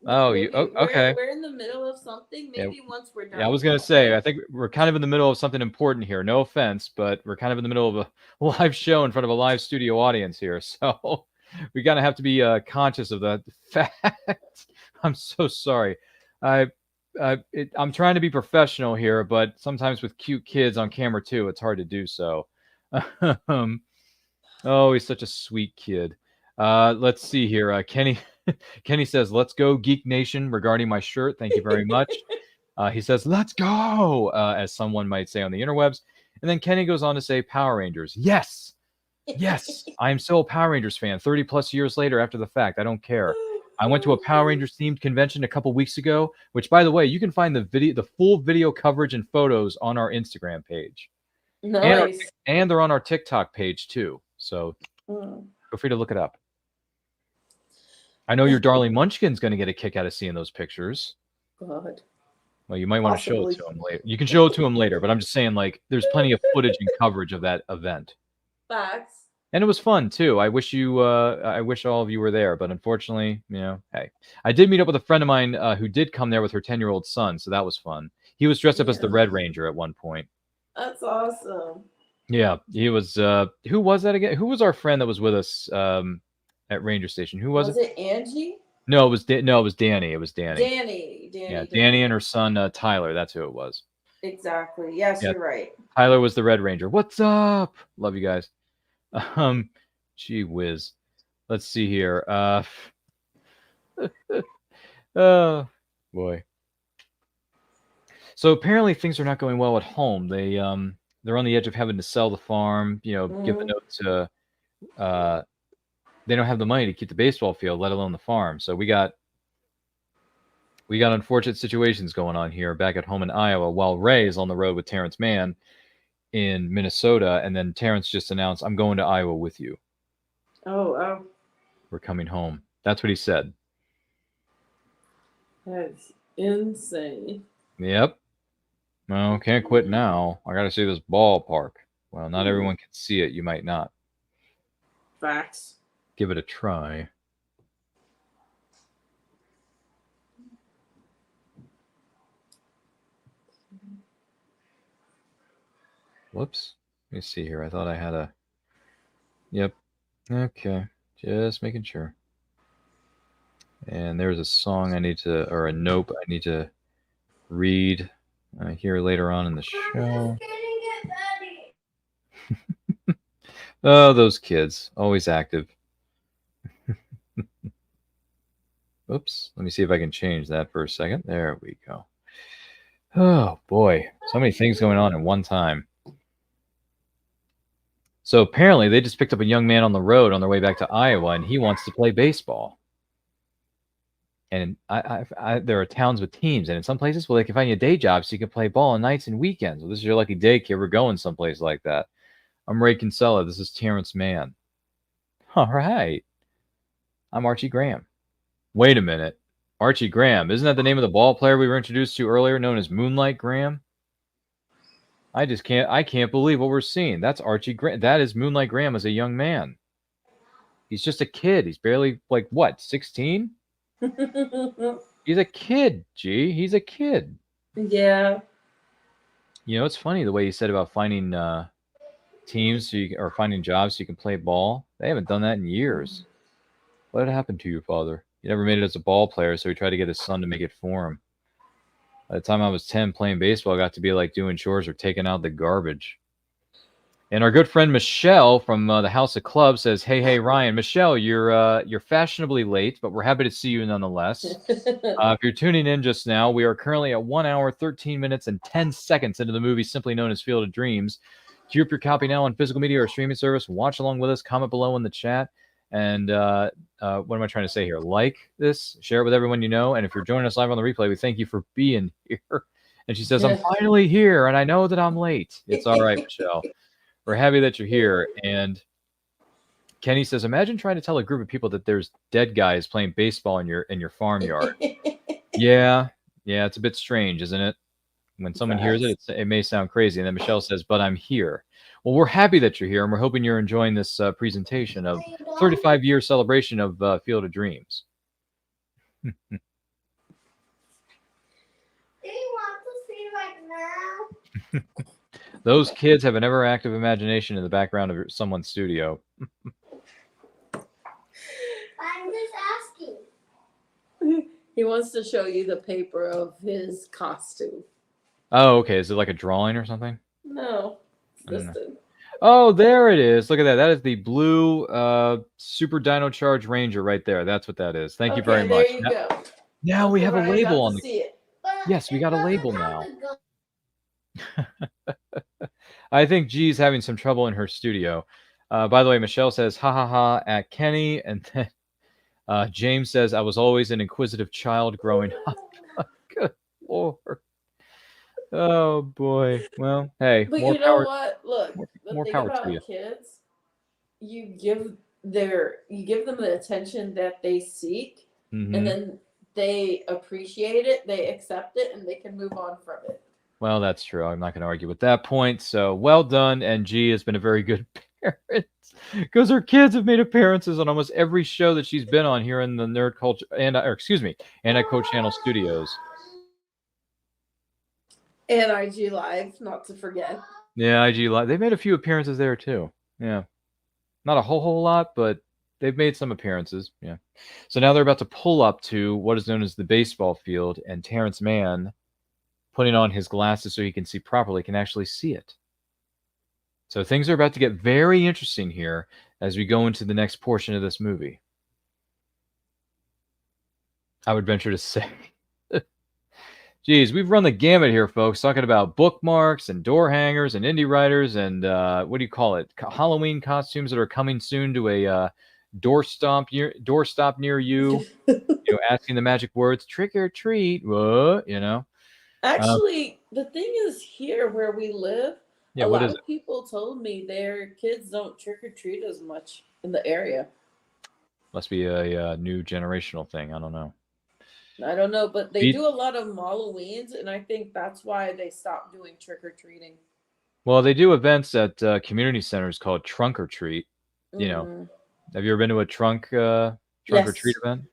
Oh, Maybe okay. We're in the middle of something. Maybe once we're done. Yeah, I was going to say, I think we're kind of in the middle of something important here. No offense, but we're kind of in the middle of a live show in front of a live studio audience here. So we got to have to be conscious of that fact. I'm so sorry. I'm trying to be professional here, but sometimes with cute kids on camera too, it's hard to do so. Oh, he's such a sweet kid. Let's see here. Kenny says, "Let's go, Geek Nation," regarding my shirt. Thank you very much. He says, "Let's go," as someone might say on the interwebs. And then Kenny goes on to say, "Power Rangers." Yes. Yes. I am still a Power Rangers fan 30 plus years later after the fact. I don't care. I went to a Power Rangers themed convention a couple weeks ago, which, by the way, you can find the full video coverage and photos on our Instagram page. Nice. And they're on our TikTok page too. So feel free to look it up. I know your darling Munchkin's going to get a kick out of seeing those pictures. God. Well, you might want to show it to him later. You can show it to him later, but I'm just saying, like, there's plenty of footage and coverage of that event. Facts. And it was fun too. I wish all of you were there, but unfortunately, hey, I did meet up with a friend of mine who did come there with her 10-year-old son, so that was fun. He was dressed up as the Red Ranger at one point. That's awesome. Yeah, he was. Who was that again? Who was our friend that was with us at Ranger Station? Who was it? Was it Angie? No, it was Danny. It was Danny. Danny. Yeah, Danny and her son Tyler. That's who it was. Exactly. Yes, Yeah. you're right. Tyler was the Red Ranger. What's up? Love you guys. Gee whiz. Let's see here. Oh boy. So apparently things are not going well at home. They're on the edge of having to sell the farm. Give the note to. They don't have the money to keep the baseball field, let alone the farm. So we got unfortunate situations going on here back at home in Iowa, while Ray is on the road with Terrence Mann in Minnesota, and then Terrence just announced, "I'm going to Iowa with you." Oh. We're coming home. That's what he said. That's insane. Yep. Well, can't quit now. I got to see this ballpark. Well, not everyone can see it. You might not. Facts. Give it a try. Whoops. Let me see here. I thought I had a... Yep. Okay. Just making sure. And there's a song I need to... Or a nope I need to read here later on in the show. Oh, those kids. Always active. Oops. Let me see if I can change that for a second. There we go. Oh, boy. So many things going on at one time. So apparently they just picked up a young man on the road on their way back to Iowa, and he wants to play baseball. And there are towns with teams, and in some places, well, they can find you a day job so you can play ball on nights and weekends. Well, this is your lucky day, kid. We're going someplace like that. I'm Ray Kinsella. This is Terrence Mann. All right. I'm Archie Graham. Wait a minute. Archie Graham. Isn't that the name of the ball player we were introduced to earlier, known as Moonlight Graham? I can't believe what we're seeing. That's Archie Graham. That is Moonlight Graham as a young man. He's just a kid. He's barely, 16? He's a kid, G. He's a kid. Yeah. It's funny the way you said about finding teams or finding jobs so you can play ball. They haven't done that in years. What happened to your father? He never made it as a ball player, so he tried to get his son to make it for him. By the time I was 10, playing baseball, I got to be like doing chores or taking out the garbage. And our good friend Michelle from the House of Club says, "Hey, Ryan, Michelle, you're fashionably late, but we're happy to see you nonetheless. If you're tuning in just now, we are currently at 1 hour, 13 minutes, and 10 seconds into the movie simply known as Field of Dreams. Queue up your copy now on physical media or streaming service. Watch along with us. Comment below in the chat. And what am I trying to say here? Like this, share it with everyone you know. And if you're joining us live on the replay, we thank you for being here." And she says, "I'm finally here, and I know that I'm late." It's all right, Michelle. We're happy that you're here. And Kenny says, "Imagine trying to tell a group of people that there's dead guys playing baseball in your farmyard." Yeah, it's a bit strange, isn't it? When someone hears it, it may sound crazy. And then Michelle says, "But I'm here." Well, we're happy that you're here, and we're hoping you're enjoying this presentation of 35-year celebration of Field of Dreams. Do you want to see right now? Those kids have an ever active imagination in the background of someone's studio. I'm just asking. He wants to show you the paper of his costume. Oh, okay. Is it like a drawing or something? No. Oh, there it is. Look at that. That is the blue Super Dino Charge Ranger right there. That's what that is. Thank you very much. There you go. Now we have a label on the... See it. Yes, we got a label now. I think G's having some trouble in her studio. By the way, Michelle says, "Ha ha ha" at Kenny. And then James says, "I was always an inquisitive child growing up." Good Lord. Oh, boy. Well, hey. But more you know power, what? Look, more the thing power about to you. kids, you give them the attention that they seek, and then they appreciate it, they accept it, and they can move on from it. Well, that's true. I'm not going to argue with that point. So well done. And G has been a very good parent because her kids have made appearances on almost every show that she's been on here in the Nerd Culture Anti-Code Channel Studios. And IG Live, not to forget. Yeah, IG Live. They made a few appearances there too. Yeah, not a whole lot, but they've made some appearances. Yeah. So now they're about to pull up to what is known as the baseball field, and Terrence Mann, putting on his glasses so he can see properly, can actually see it. So things are about to get very interesting here as we go into the next portion of this movie. I would venture to say. Geez, we've run the gamut here, folks, talking about bookmarks and door hangers and indie writers and what do you call it? Halloween costumes that are coming soon to a doorstop near you. Asking the magic words, trick or treat. What? Actually, the thing is, here where we live, Yeah, a what lot is of people told me their kids don't trick or treat as much in the area. Must be a new generational thing. I don't know. I don't know, but they do a lot of Halloweens, and I think that's why they stopped doing trick or treating. Well, they do events at community centers called Trunk or Treat. You know, have you ever been to a trunk or treat event?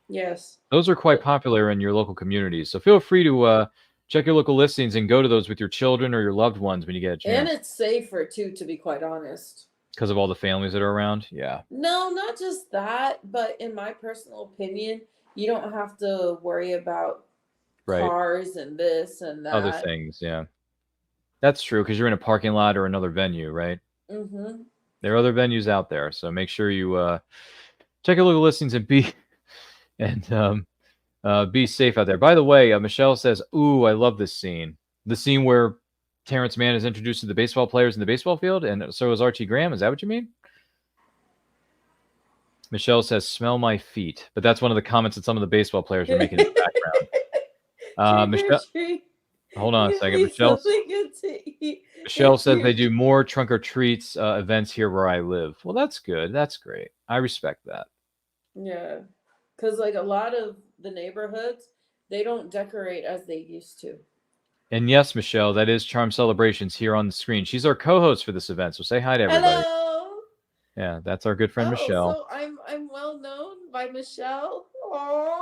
Yes. Those are quite popular in your local communities. So feel free to check your local listings and go to those with your children or your loved ones when you get a chance. And it's safer too, to be quite honest. Because of all the families that are around? Yeah. No, not just that, but in my personal opinion, you don't have to worry about cars and this and that. Other things, yeah. That's true, because you're in a parking lot or another venue, right? Mm-hmm. There are other venues out there, so make sure you check your local listings and be safe out there. By the way, Michelle says, "Ooh, I love this scene. The scene where Terrence Mann is introduced to the baseball players in the baseball field, and so is Archie Graham. Is that what you mean?" Michelle says, "Smell my feet," but that's one of the comments that some of the baseball players are making in the background. Michelle, hold on a second. Michelle says they do more trunk or treats events here where I live. Well, that's good. That's great. I respect that. Yeah, because like a lot of the neighborhoods, they don't decorate as they used to. And yes, Michelle, that is Charm Celebrations here on the screen. She's our co-host for this event, so say hi to everybody. Hello. Yeah, that's our good friend Michelle. So I'm well known by Michelle. Aww.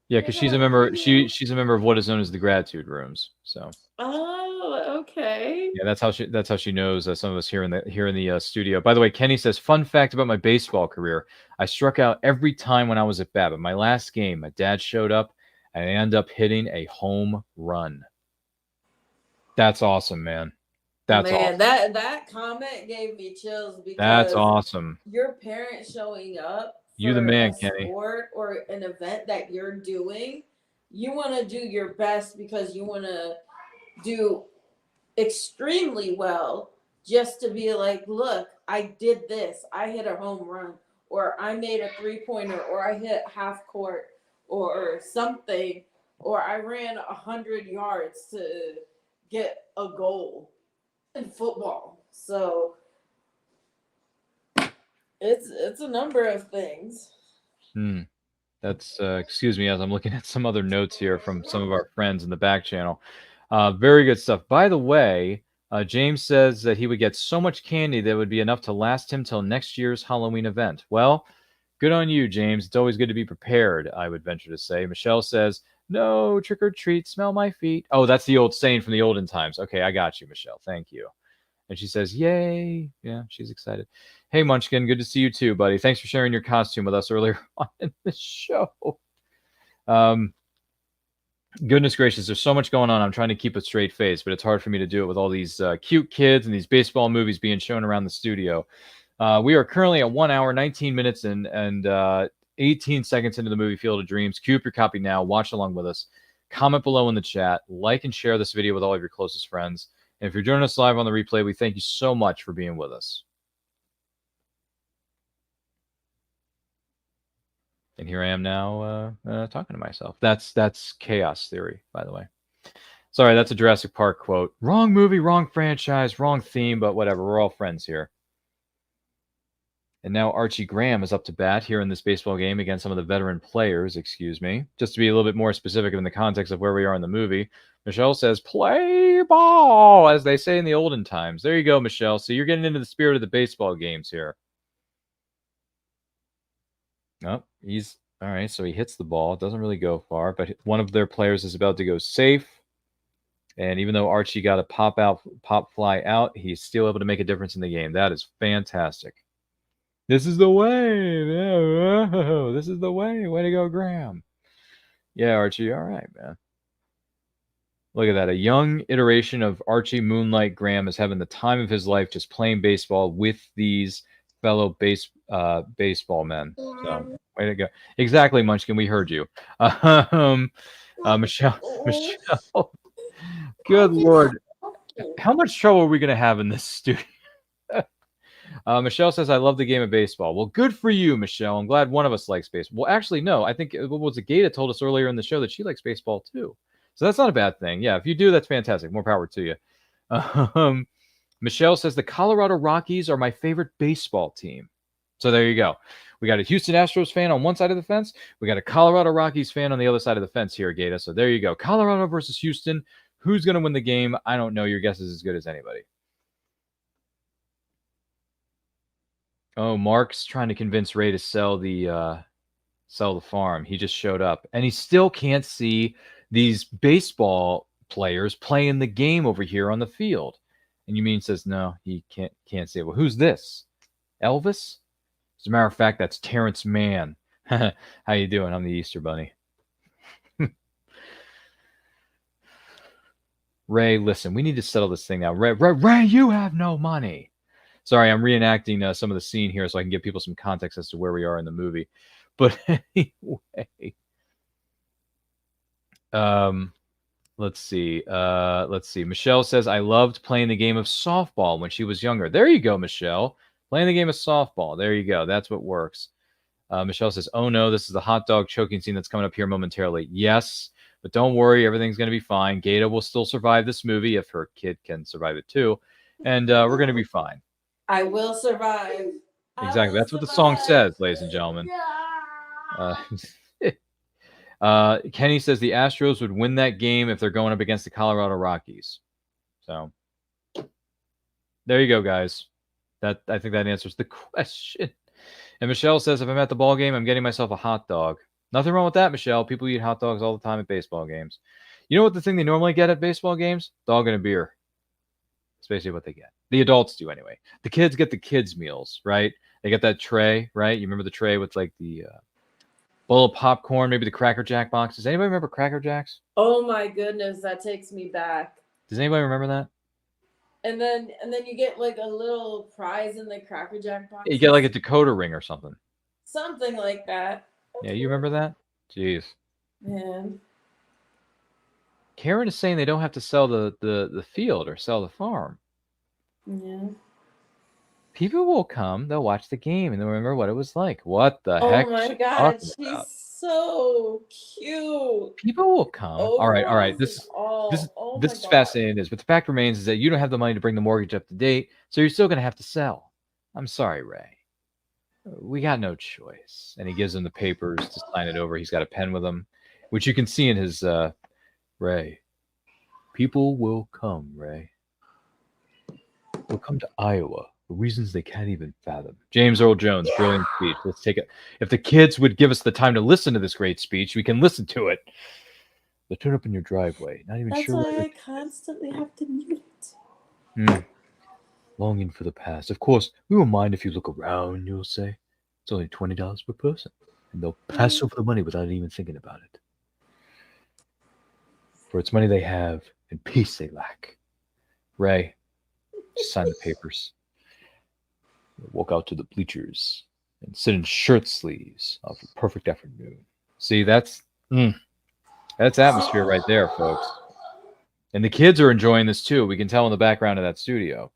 Yeah, because she's a member. She's a member of what is known as the Gratitude Rooms. So. Oh, okay. Yeah, that's how she knows some of us here in the studio. By the way, Kenny says, "Fun fact about my baseball career: I struck out every time when I was at bat. But my last game, my dad showed up, and I ended up hitting a home run." That's awesome, man. That's Man, awesome. that comment gave me chills because That's awesome. your parents showing up You the for man, a Kenny. sport or an event that you're doing, you want to do your best because you want to do extremely well just to be like, look, I did this. I hit a home run, or I made a 3-pointer, or I hit half court, or something, or I ran 100 yards to get a goal in football. So it's a number of things. That's excuse me as I'm looking at some other notes here from some of our friends in the back channel. Very good stuff. By the way, James says that he would get so much candy that would be enough to last him till next year's Halloween event. Well, good on you, James. It's always good to be prepared, I would venture to say. Michelle says, no, trick or treat, smell my feet. Oh, that's the old saying from the olden times. Okay, I got you, Michelle. Thank you. And she says, yay. Yeah, she's excited. Hey, Munchkin, good to see you too, buddy. Thanks for sharing your costume with us earlier on in the show. Goodness gracious, there's so much going on. I'm trying to keep a straight face, but it's hard for me to do it with all these cute kids and these baseball movies being shown around the studio. We are currently at 1 hour, 19 minutes, and 18 seconds into the movie Field of Dreams. Queue up your copy now. Watch along with us. Comment below in the chat. Like and share this video with all of your closest friends. And if you're joining us live on the replay, we thank you so much for being with us. And here I am now talking to myself. That's chaos theory, by the way. Sorry, that's a Jurassic Park quote. Wrong movie, wrong franchise, wrong theme, but whatever. We're all friends here. And now Archie Graham is up to bat here in this baseball game against some of the veteran players, excuse me. Just to be a little bit more specific in the context of where we are in the movie, Michelle says, play ball, as they say in the olden times. There you go, Michelle. So you're getting into the spirit of the baseball games here. Oh, he's all right. So he hits the ball. It doesn't really go far, but one of their players is about to go safe. And even though Archie got a pop fly out, he's still able to make a difference in the game. That is fantastic. This is the way. This is the way. Way to go, Graham. Yeah, Archie. All right, man. Look at that. A young iteration of Archie Moonlight Graham is having the time of his life just playing baseball with these fellow baseball men. So, way to go. Exactly, Munchkin. We heard you. Michelle. Good Lord. How much trouble are we going to have in this studio? Michelle says, I love the game of baseball. Well, good for you, Michelle. I'm glad one of us likes baseball. Well, actually, no. I think what was it? Gata told us earlier in the show that she likes baseball too. So that's not a bad thing. Yeah, if you do, that's fantastic. More power to you. Michelle says, the Colorado Rockies are my favorite baseball team. So there you go. We got a Houston Astros fan on one side of the fence. We got a Colorado Rockies fan on the other side of the fence here, Gata. So there you go. Colorado versus Houston. Who's going to win the game? I don't know. Your guess is as good as anybody. Oh, Mark's trying to convince Ray to sell the farm. He just showed up, and he still can't see these baseball players playing the game over here on the field. And Yumeen says, no, he can't see it. Well, who's this? Elvis? As a matter of fact, that's Terrence Mann. How you doing? I'm the Easter Bunny. Ray, listen, we need to settle this thing out. Ray, you have no money. Sorry, I'm reenacting some of the scene here so I can give people some context as to where we are in the movie. But anyway, let's see. Michelle says, I loved playing the game of softball when she was younger. There you go, Michelle. Playing the game of softball. There you go. That's what works. Michelle says, oh no, this is the hot dog choking scene that's coming up here momentarily. Yes, but don't worry. Everything's going to be fine. Gata will still survive this movie if her kid can survive it too. And we're going to be fine. I will survive. Exactly. That's what the song says, ladies and gentlemen. Kenny says the Astros would win that game if they're going up against the Colorado Rockies. So there you go, guys. I think that answers the question. And Michelle says, if I'm at the ball game, I'm getting myself a hot dog. Nothing wrong with that, Michelle. People eat hot dogs all the time at baseball games. You know what the thing they normally get at baseball games? Dog and a beer. That's basically what they get. The adults do anyway. The kids get the kids' meals, right? They get that tray, right? You remember the tray with like the bowl of popcorn, maybe the Cracker Jack boxes. Anybody remember Cracker Jacks? Oh my goodness, that takes me back. Does anybody remember that? And then you get like a little prize in the Cracker Jack box. You get like a decoder ring or something. Something like that. Yeah, you remember that? Jeez. Man. Karen is saying they don't have to sell the field or sell the farm. Yeah. People will come, they'll watch the game, and they'll remember what it was like. What the Oh heck? my God, she's so cute. People will come. All right. This is fascinating. But the fact remains is that you don't have the money to bring the mortgage up to date, so you're still going to have to sell. I'm sorry, Ray. We got no choice. And he gives him the papers to sign it over. He's got a pen with him, which you can see in his Ray. People will come, Ray. They'll come to Iowa for reasons they can't even fathom. James Earl Jones, brilliant speech. Let's take it. If the kids would give us the time to listen to this great speech, we can listen to it. They'll turn up in your driveway. Not even That's sure. why I constantly have to mute it. Longing for the past. Of course, we won't mind if you look around, you'll say. It's only $20 per person. And they'll pass over the money without even thinking about it. For it's money they have and peace they lack. Ray, just sign the papers. Walk out to the bleachers and sit in shirt sleeves of a perfect afternoon. See, that's atmosphere right there, folks. And the kids are enjoying this too. We can tell in the background of that studio.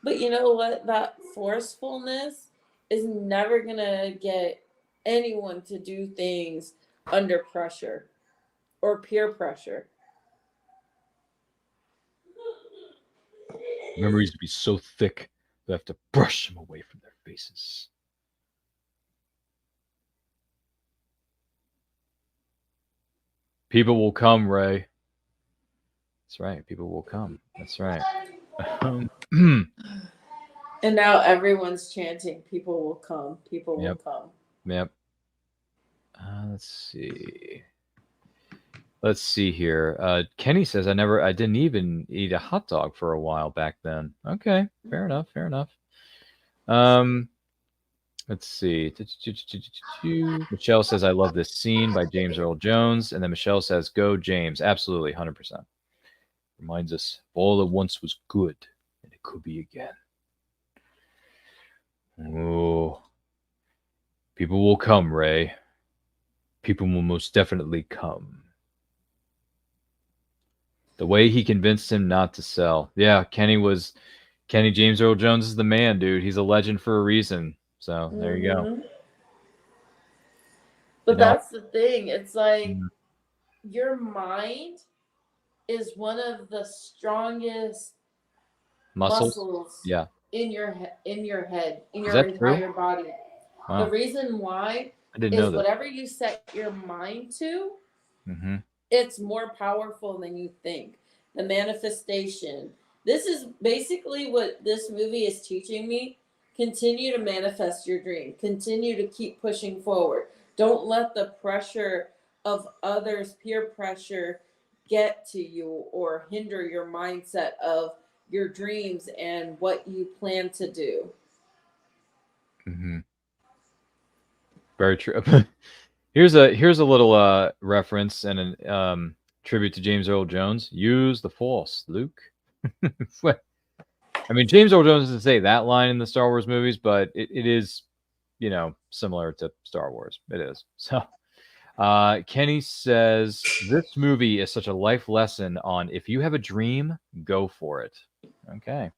But you know what? That forcefulness is never going to get anyone to do things under pressure or peer pressure. Memories to be so thick, they have to brush them away from their faces. People will come, Ray. That's right. People will come. That's right. And now everyone's chanting, people will come. People will come. Yep. Let's see here. Kenny says, I didn't even eat a hot dog for a while back then. Okay. Fair enough. Let's see. Michelle says, I love this scene by James Earl Jones. And then Michelle says, go James. Absolutely. 100%. Reminds us all that once was good and it could be again. Oh, people will come, Ray. People will most definitely come. The way he convinced him not to sell. Yeah, Kenny James Earl Jones is the man, dude. He's a legend for a reason. So there you go. But that's the thing. It's like your mind is one of the strongest muscles in your head, in your entire body. Wow. The reason why is whatever you set your mind to, it's more powerful than you think. The manifestation. This is basically what this movie is teaching me. Continue to manifest your dream. Continue to keep pushing forward. Don't let the pressure of others, peer pressure, get to you or hinder your mindset of your dreams and what you plan to do. Very true. Here's a little reference and a tribute to James Earl Jones. Use the Force, Luke. I mean, James Earl Jones doesn't say that line in the Star Wars movies, but it is, similar to Star Wars. It is. So Kenny says, this movie is such a life lesson on if you have a dream, go for it. Okay.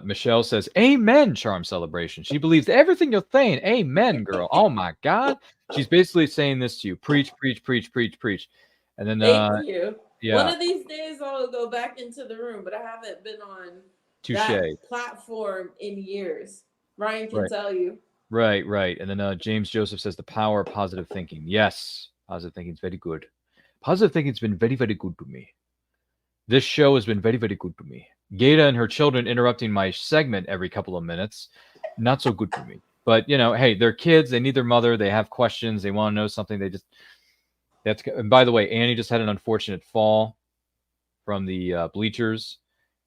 Michelle says, amen, Charm Celebration. She believes everything you're saying. Amen, girl. Oh, my God. She's basically saying this to you. Preach, preach, preach, preach, preach. And then, thank you. Yeah. One of these days I'll go back into the room, but I haven't been on that platform in years. Ryan can tell you. Right. And then James Joseph says the power of positive thinking. Yes, positive thinking is very good. Positive thinking has been very, very good to me. This show has been very, very good to me. Gata and her children interrupting my segment every couple of minutes, not so good for me. But, hey, they're kids. They need their mother. They have questions. They want to know something. And by the way, Annie just had an unfortunate fall from the bleachers.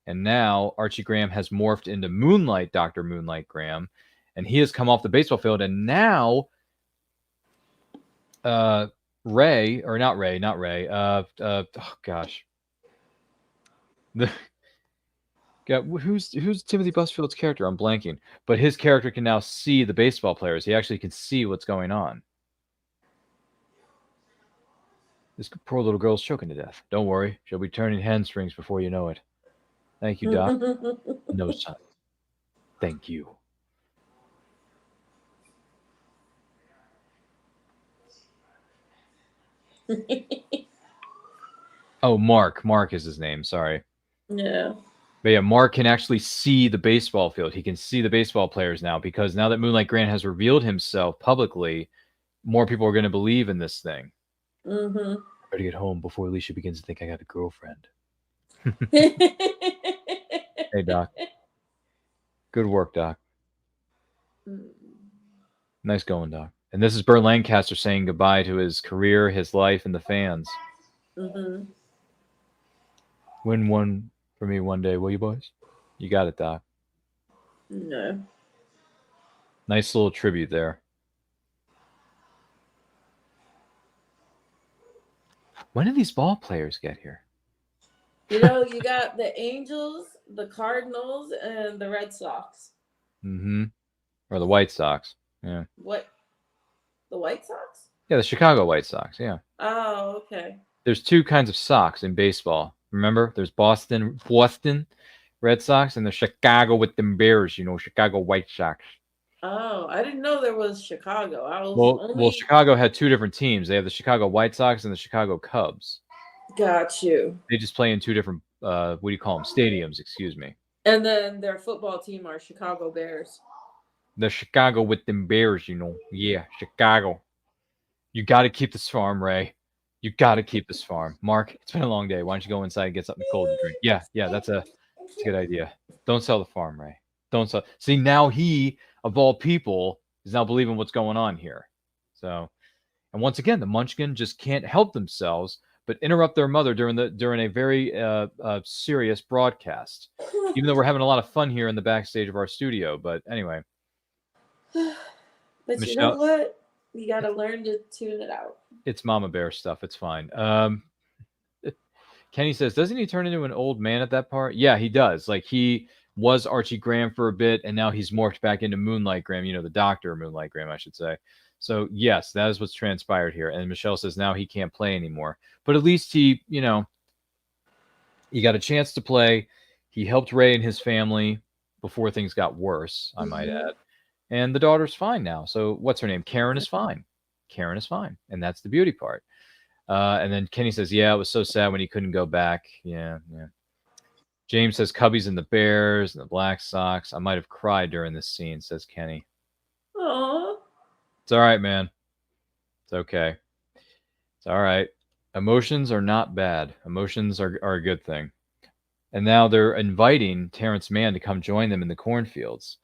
And now Archie Graham has morphed into Moonlight, Dr. Moonlight Graham. And he has come off the baseball field. And now Ray. Yeah, who's Timothy Busfield's character? I'm blanking. But his character can now see the baseball players. He actually can see what's going on. This poor little girl's choking to death. Don't worry. She'll be turning hamstrings before you know it. Thank you, Doc. No, son. Thank you. Oh, Mark. Mark is his name. Sorry. Yeah. But yeah, Mark can actually see the baseball field. He can see the baseball players now because now that Moonlight Grant has revealed himself publicly, more people are going to believe in this thing. Mm-hmm. I better get home before Alicia begins to think I got a girlfriend. Hey, Doc. Good work, Doc. Nice going, Doc. And this is Burt Lancaster saying goodbye to his career, his life, and the fans. Mm-hmm. Win one for me one day, will you, boys? You got it, Doc. No. Nice little tribute there. When did these ball players get here? You know, you got the Angels, the Cardinals, and the Red Sox. Mm-hmm. Or the White Sox. Yeah. What? The White Sox? Yeah, the Chicago White Sox. Yeah. Oh, okay. There's two kinds of Sox in baseball. Remember? There's Boston Red Sox and the Chicago with them Bears, Chicago White Sox. Oh, I didn't know there was Chicago. I was Well, Chicago had two different teams. They have the Chicago White Sox and the Chicago Cubs. Got you. They just play in two different, what do you call them? Stadiums, excuse me. And then their football team are Chicago Bears. The Chicago with them Bears, Yeah, Chicago. You got to keep this farm, Ray. You got to keep this farm. Mark, it's been a long day. Why don't you go inside and get something cold to drink? Yeah, that's a good idea. Don't sell the farm, Ray. Don't sell. See, now he, of all people, is now believing what's going on here. So, and once again, the Munchkin just can't help themselves but interrupt their mother during a very serious broadcast. Even though we're having a lot of fun here in the backstage of our studio, but anyway. But you know what? You got to learn to tune it out. It's Mama Bear stuff. It's fine. Kenny says, doesn't he turn into an old man at that part? Yeah, he does. Like, he was Archie Graham for a bit, and now he's morphed back into Moonlight Graham, the doctor Moonlight Graham, I should say. So, yes, that is what's transpired here. And Michelle says now he can't play anymore. But at least he got a chance to play. He helped Ray and his family before things got worse, I might add. And the daughter's fine now. So what's her name? Karen is fine. Karen is fine. And that's the beauty part. And then Kenny says, yeah, it was so sad when he couldn't go back. Yeah. James says Cubbies and the Bears and the Black Sox. I might have cried during this scene, says Kenny. Aww. It's all right, man. It's okay. It's all right. Emotions are not bad. Emotions are a good thing. And now they're inviting Terrence Mann to come join them in the cornfields.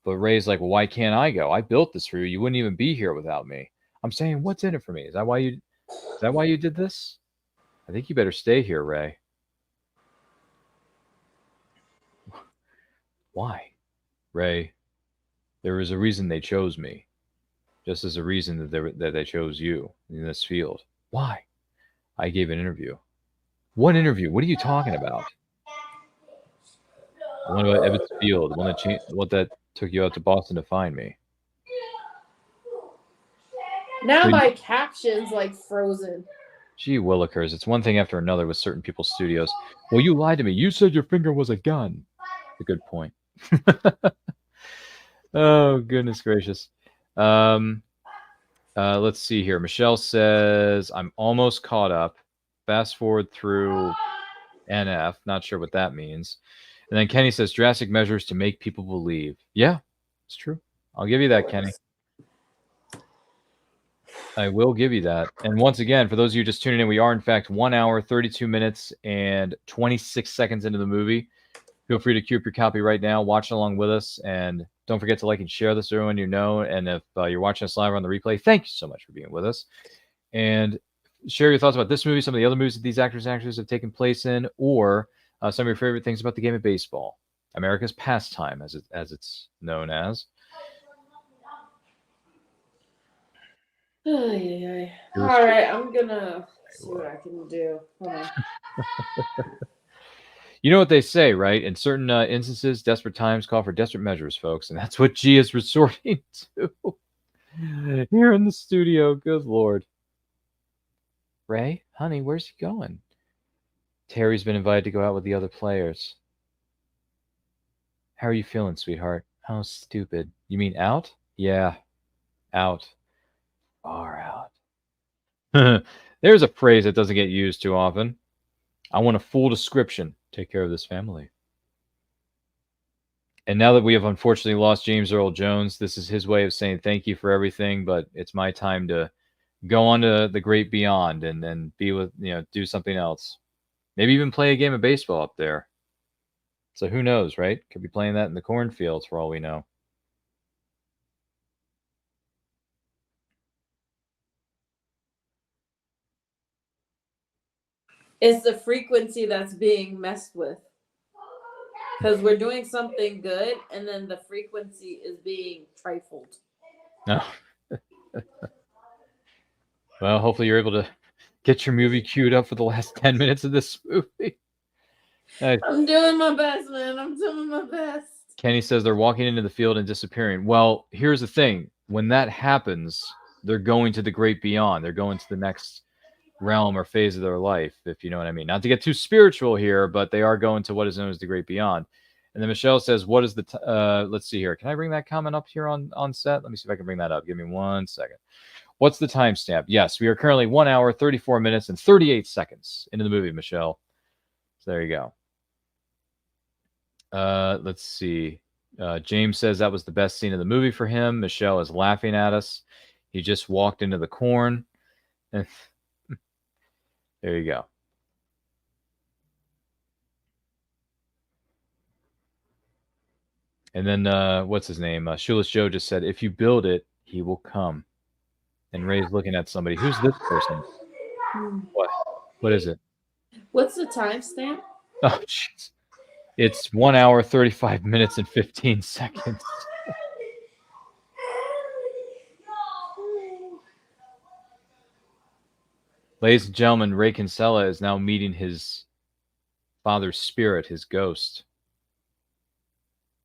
But Ray's like, well, why can't I go? I built this for you. You wouldn't even be here without me. I'm saying, what's in it for me? Is that why you did this? I think you better stay here, Ray. Why? Ray, there is a reason they chose me. Just as a reason that they chose you in this field. Why? I gave an interview. What interview? What are you talking about? The one about Ebbets Field. The one that took you out to Boston to find me. Now my caption's like frozen. Gee willikers. It's one thing after another with certain people's studios. Well, you lied to me. You said your finger was a gun. A good point. Oh, goodness gracious. Let's see here. Michelle says, I'm almost caught up. Fast forward through NF. Not sure what that means. And then Kenny says, drastic measures to make people believe. Yeah, it's true. I'll give you that, Kenny. I will give you that. And once again, for those of you just tuning in, we are, in fact, 1 hour, 32 minutes, and 26 seconds into the movie. Feel free to queue up your copy right now. Watch along with us. And don't forget to like and share this to everyone you know. And if you're watching us live on the replay, thank you so much for being with us. And share your thoughts about this movie, some of the other movies that these actors and actresses have taken place in, or some of your favorite things about the game of baseball. America's pastime, as it's known as. All right, I'm gonna see what I can do. Hold on. You know what they say, right? In certain instances, desperate times call for desperate measures, folks. And that's what G is resorting to here in the studio. Good Lord. Ray, honey, where's he going? Terry's been invited to go out with the other players. How are you feeling, sweetheart? How stupid. You mean out? Yeah, out. Far out. There's a phrase that doesn't get used too often. I want a full description. Take care of this family. And now that we have unfortunately lost James Earl Jones, this is his way of saying thank you for everything, but it's my time to go on to the great beyond and then be with, do something else. Maybe even play a game of baseball up there. So who knows, right? Could be playing that in the cornfields for all we know. It's the frequency that's being messed with. Because we're doing something good, and then the frequency is being trifled. No. Well, hopefully you're able to get your movie queued up for the last 10 minutes of this movie. I'm doing my best, man. I'm doing my best. Kenny says they're walking into the field and disappearing. Well, here's the thing. When that happens, they're going to the great beyond. They're going to the next realm or phase of their life, if you know what I mean. Not to get too spiritual here, but they are going to what is known as the great beyond. And then Michelle says, what is the let's see here. Can I bring that comment up here on set? Let me see if I can bring that up. Give me 1 second. What's the timestamp? Yes, we are currently 1 hour, 34 minutes, and 38 seconds into the movie, Michelle. So there you go. Let's see. James says that was the best scene of the movie for him. Michelle is laughing at us. He just walked into the corn. There you go. And then what's his name? Shoeless Joe just said, if you build it, he will come. And Ray's looking at somebody. Who's this person? What is it? What's the timestamp? Oh, jeez. It's 1 hour, 35 minutes, and 15 seconds. Ladies and gentlemen, Ray Kinsella is now meeting his father's spirit, his ghost.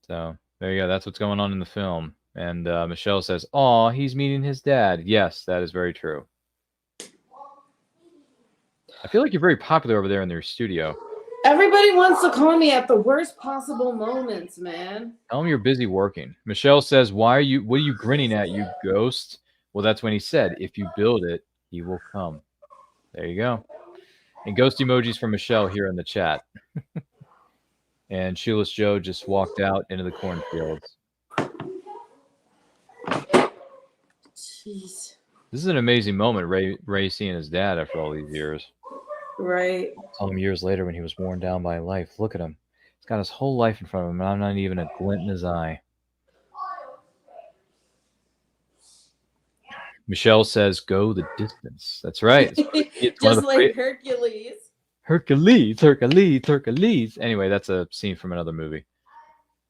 So there you go. That's what's going on in the film. And Michelle says, "Aw, he's meeting his dad." Yes, that is very true. I feel like you're very popular over there in their studio. Everybody wants to call me at the worst possible moments, man. Tell him you're busy working. Michelle says, what are you grinning at, you ghost? Well, that's when he said, if you build it, he will come. There you go. And ghost emojis from Michelle here in the chat. And Shoeless Joe just walked out into the cornfields. Jeez. This is an amazing moment, Ray seeing his dad after all these years. Right. Saw him years later when he was worn down by life. Look at him. He's got his whole life in front of him, and I'm not even a glint in his eye. Michelle says, go the distance. That's right. It's just like Hercules. Hercules. Anyway, that's a scene from another movie.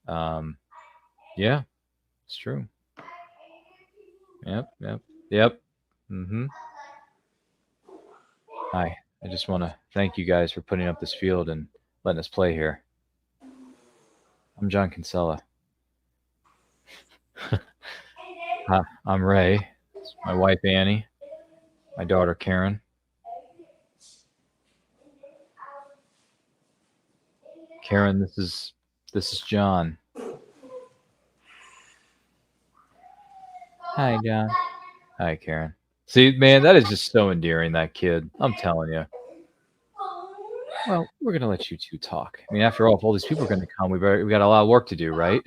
Yeah, it's true. Yep. Mm-hmm. Hi. I just want to thank you guys for putting up this field and letting us play here. I'm John Kinsella. I'm Ray. It's my wife, Annie. My daughter, Karen. Karen, this is John. Hi, John. Hi, Karen. See, man, that is just so endearing, that kid. I'm telling you. Well, we're going to let you two talk. I mean, after all, if all these people are going to come, we got a lot of work to do, right?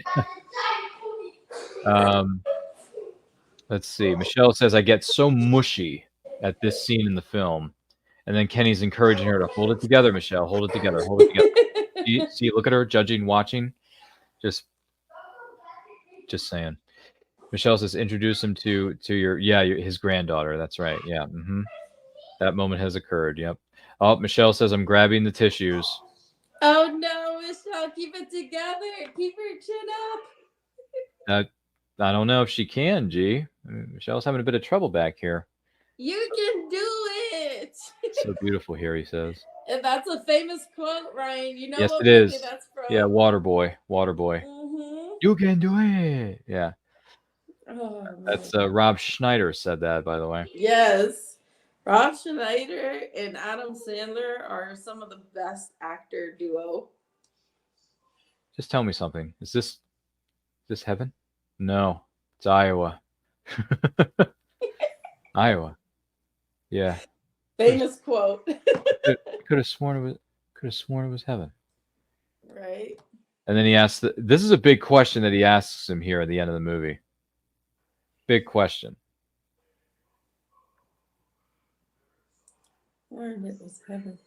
Let's see. Michelle says, I get so mushy at this scene in the film. And then Kenny's encouraging her to hold it together, Michelle. Hold it together. Hold it together. See, look at her, judging, watching. Just saying. Michelle says, introduce him to his granddaughter. That's right. Yeah. Mm-hmm. That moment has occurred. Yep. Oh, Michelle says, I'm grabbing the tissues. Oh, no, Michelle, keep it together. Keep her chin up. I don't know if she can, G. I mean, Michelle's having a bit of trouble back here. You can do it. So beautiful here, he says. That's a famous quote, Ryan. You know Yes, what it movie is. that's from? Yeah, Waterboy. Waterboy. You can do it. Yeah. Oh, That's man. Rob Schneider said that, by the way. Yes. Rob Schneider and Adam Sandler are some of the best actor duo. Just tell me something. Is this heaven? No, it's Iowa. Iowa. Yeah. Famous quote. Could have sworn it was heaven. Right. And then he asks, this is a big question that he asks him here at the end of the movie. Big question. It was heaven.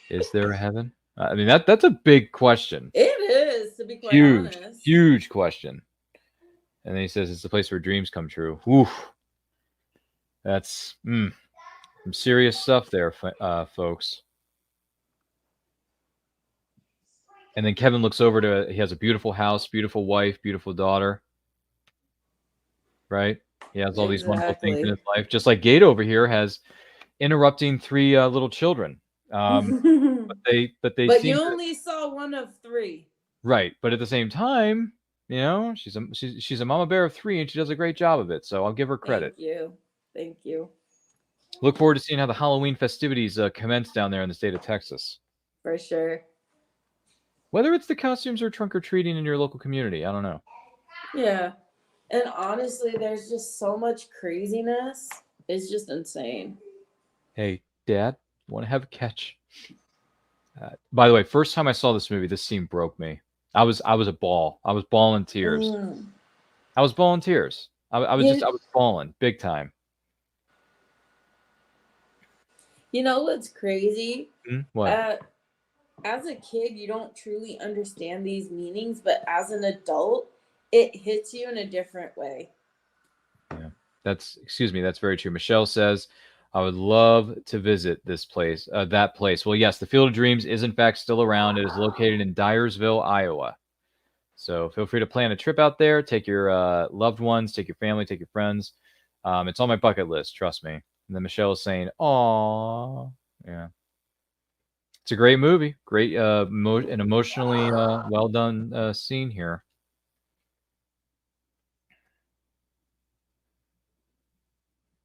Is there a heaven? I mean, that's a big question. It is, to be quite Huge, honest. huge question. And then he says it's the place where dreams come true. Oof. That's some serious stuff there, folks. And then Kevin looks over he has a beautiful house, beautiful wife, beautiful daughter. Right? He has all these wonderful things in his life. Just like Gate over here has interrupting 3 little children. But you only saw one of 3. Right. But at the same time, you know, she's a mama bear of 3 and she does a great job of it. So I'll give her credit. Thank you. Look forward to seeing how the Halloween festivities commence down there in the state of Texas. For sure. Whether it's the costumes or trunk or treating in your local community, I don't know. Yeah. And honestly, there's just so much craziness. It's just insane. Hey, Dad, want to have a catch? By the way, first time I saw this movie, this scene broke me. I was a ball. I was bawling tears. I was bawling tears. I was bawling big time. You know what's crazy? What? As a kid, you don't truly understand these meanings, but as an adult, it hits you in a different way. Yeah, that's very true. Michelle says, I would love to visit this place, that place. Well, yes, the Field of Dreams is in fact still around. It is located in Dyersville, Iowa. So feel free to plan a trip out there. Take your loved ones, take your family, take your friends. It's on my bucket list, trust me. And then Michelle is saying, "Aw, yeah." It's a great movie, great, an emotionally well done scene here.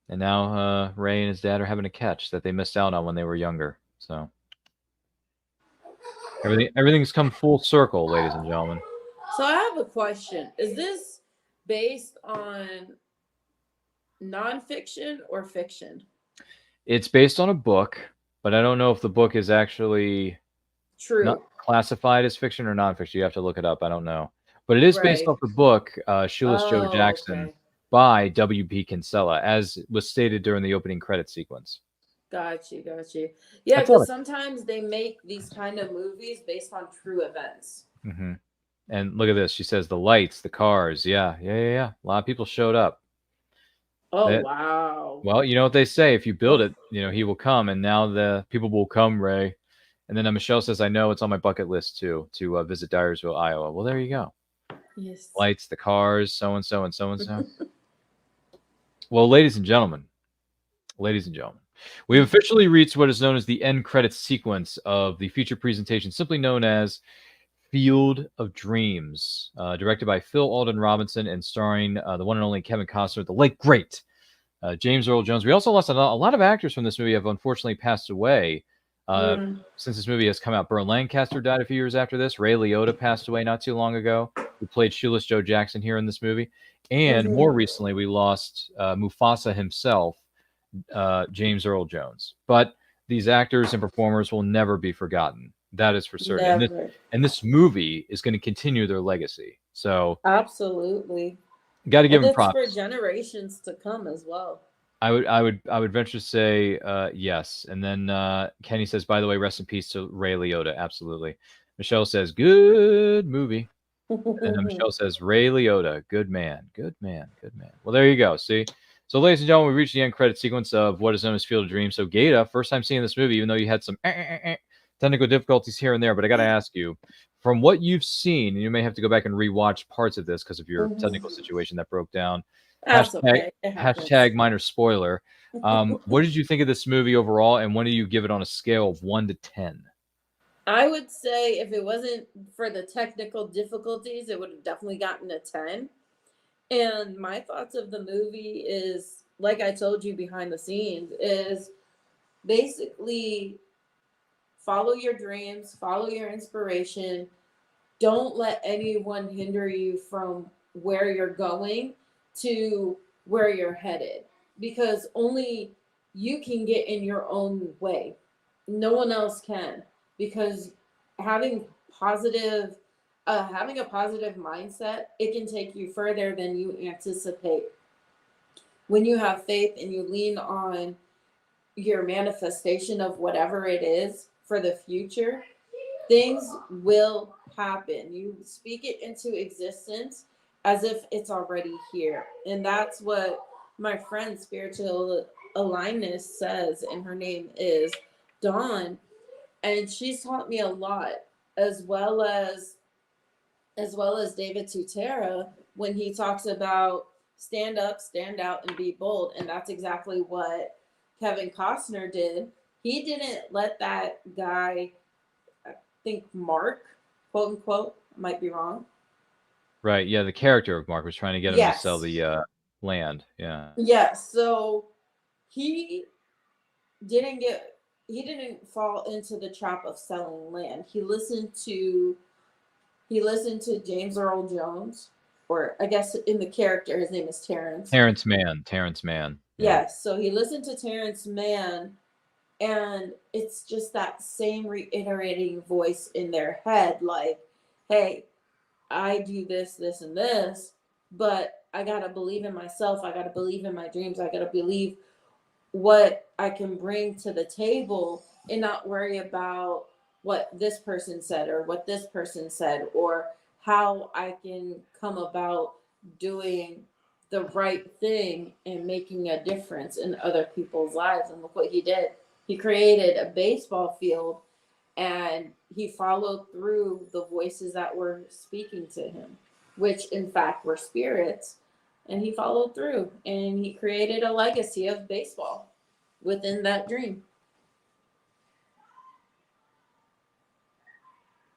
And now Ray and his dad are having a catch that they missed out on when they were younger. So everything's come full circle, ladies and gentlemen. So I have a question. Is this based on nonfiction or fiction? It's based on a book, but I don't know if the book is actually true classified as fiction or nonfiction. You have to look it up. I don't know. But it is based off the book, Shoeless Joe Jackson, by W.P. Kinsella, as was stated during the opening credit sequence. Got you. Yeah, because sometimes they make these kind of movies based on true events. Mm-hmm. And look at this. She says the lights, the cars. Yeah. A lot of people showed up. Oh, wow. Well, you know what they say. If you build it, you know, he will come. And now the people will come, Ray. And then Michelle says, I know it's on my bucket list, too, to visit Dyersville, Iowa. Well, there you go. Yes. Lights, the cars, so-and-so and so-and-so. Well, ladies and gentlemen, we have officially reached what is known as the end credits sequence of the feature presentation, simply known as Field of Dreams, directed by Phil Alden Robinson and starring the one and only Kevin Costner, the late great James Earl Jones. We also lost a lot of actors from this movie have unfortunately passed away since this movie has come out. Burt Lancaster died a few years after this. Ray Liotta passed away not too long ago, who played Shoeless Joe Jackson here in this movie. And more recently, we lost Mufasa himself, James Earl Jones. But these actors and performers will never be forgotten. That is for certain. And this movie is going to continue their legacy. So absolutely, got to give them props for generations to come as well. I would venture to say yes. And then Kenny says, by the way, rest in peace to Ray Liotta. Absolutely. Michelle says, good movie. And then Michelle says, Ray Liotta, good man. Well, there you go. See. So, ladies and gentlemen, we reached the end credit sequence of what is known as Field of Dreams. So, Gata, first time seeing this movie, even though you had some technical difficulties here and there, but I got to ask you, from what you've seen, and you may have to go back and rewatch parts of this because of your technical situation that broke down. Hashtag minor spoiler. What did you think of this movie overall, and when do you give it on a scale of 1 to 10? I would say if it wasn't for the technical difficulties, it would have definitely gotten a 10. And my thoughts of the movie is, like I told you behind the scenes, is basically follow your dreams, follow your inspiration. Don't let anyone hinder you from where you're going to where you're headed, because only you can get in your own way. No one else can, because having positive having a positive mindset, it can take you further than you anticipate. When you have faith and you lean on your manifestation of whatever it is for the future, things will happen. You speak it into existence as if it's already here. And that's what my friend Spiritual Alignment says, and her name is Dawn. And she's taught me a lot, as well as David Tutera, when he talks about stand up, stand out, and be bold. And that's exactly what Kevin Costner did. He didn't let that guy, I think Mark, quote unquote, might be wrong. Right. Yeah. The character of Mark was trying to get him to sell the land. Yeah. Yes. So he didn't fall into the trap of selling land. He listened to James Earl Jones, or I guess in the character, his name is Terrence. Terrence Mann. Yeah. Yes. So he listened to Terrence Mann, and it's just that same reiterating voice in their head, like, hey, I do this, this, and this, but I got to believe in myself. I got to believe in my dreams. I got to believe what I can bring to the table and not worry about what this person said or what this person said, or how I can come about doing the right thing and making a difference in other people's lives. And look what he did. He created a baseball field, and he followed through the voices that were speaking to him, which in fact were spirits. And he followed through, and he created a legacy of baseball within that dream.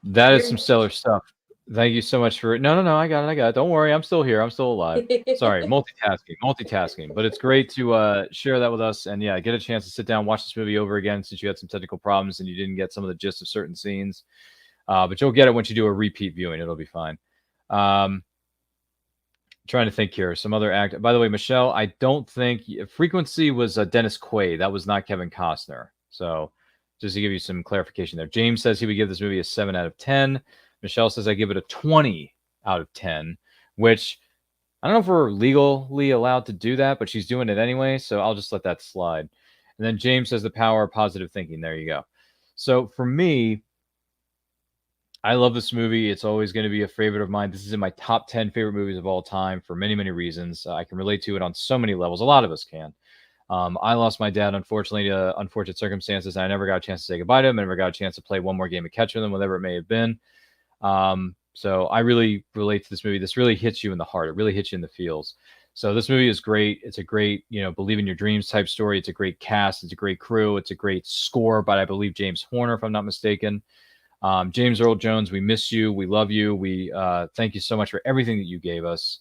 That is some stellar stuff. Thank you so much for it. No, I got it. Don't worry, I'm still here. I'm still alive. Sorry, multitasking. But it's great to share that with us, and yeah, get a chance to sit down, watch this movie over again, since you had some technical problems and you didn't get some of the gist of certain scenes. But you'll get it once you do a repeat viewing. It'll be fine. Trying to think here. Some other act. By the way, Michelle, I don't think Frequency was Dennis Quaid. That was not Kevin Costner. So just to give you some clarification there. James says he would give this movie a 7 out of 10. Michelle says I give it a 20 out of 10, which I don't know if we're legally allowed to do that, but she's doing it anyway, so I'll just let that slide. And then James says the power of positive thinking. There you go. So for me, I love this movie. It's always going to be a favorite of mine. This is in my top 10 favorite movies of all time for many, many reasons. I can relate to it on so many levels. A lot of us can. I lost my dad, unfortunately, to unfortunate circumstances. And I never got a chance to say goodbye to him. I never got a chance to play one more game of catch with him, whatever it may have been. So I really relate to this movie. This really hits you in the heart. It really hits you in the feels. So this movie is great. It's a great, believe in your dreams type story. It's a great cast. It's a great crew. It's a great score by, I believe, James Horner, if I'm not mistaken. James Earl Jones, we miss you. We love you. We thank you so much for everything that you gave us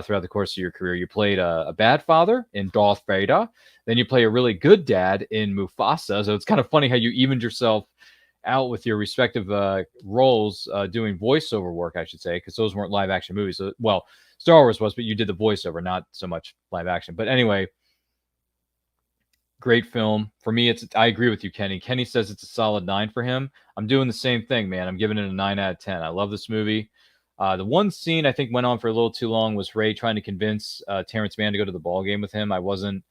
throughout the course of your career. You played a bad father in Darth Vader. Then you play a really good dad in Mufasa. So it's kind of funny how you evened yourself out with your respective roles doing voiceover work, I should say, because those weren't live action movies. So, well, Star Wars was, but you did the voiceover, not so much live action. But anyway, great film. For me, I agree with you, Kenny. Kenny says it's a solid 9 for him. I'm doing the same thing, man. I'm giving it a 9 out of 10. I love this movie. The one scene I think went on for a little too long was Ray trying to convince Terrence Mann to go to the ball game with him. I wasn't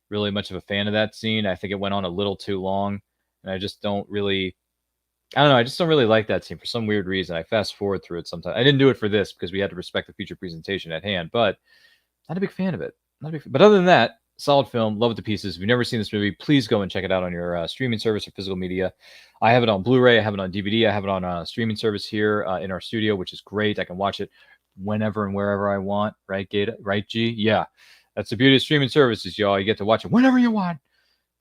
really much of a fan of that scene. I think it went on a little too long, and I just don't really like that scene for some weird reason. I fast forward through it sometimes. I didn't do it for this because we had to respect the future presentation at hand, but not a big fan of it. But other than that, solid film. Love it to pieces. If you've never seen this movie, please go and check it out on your streaming service or physical media. I have it on Blu-ray. I have it on DVD. I have it on a streaming service here in our studio, which is great. I can watch it whenever and wherever I want. Right, Gata? Right, G? Yeah. That's the beauty of streaming services, y'all. You get to watch it whenever you want,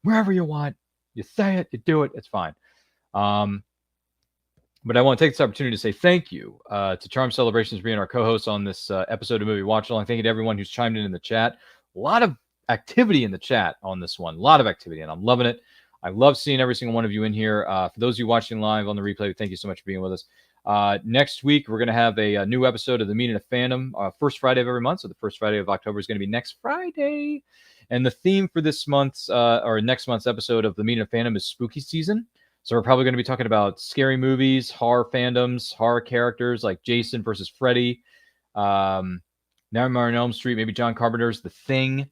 wherever you want. You say it, you do it. It's fine. But I want to take this opportunity to say thank you to Charm Celebrations for being our co-host on this episode of Movie Watch Along. Thank you to everyone who's chimed in the chat. A lot of activity in the chat on this one. A lot of activity, and I'm loving it. I love seeing every single one of you in here. For those of you watching live on the replay, thank you so much for being with us. Next week, we're going to have a new episode of The Meaning of Fandom, first Friday of every month. So the first Friday of October is going to be next Friday. And the theme for this month's or next month's episode of The Meaning of Fandom is spooky season. So we're probably going to be talking about scary movies, horror fandoms, horror characters like Jason versus Freddy, Nightmare on Elm Street, maybe John Carpenter's The Thing,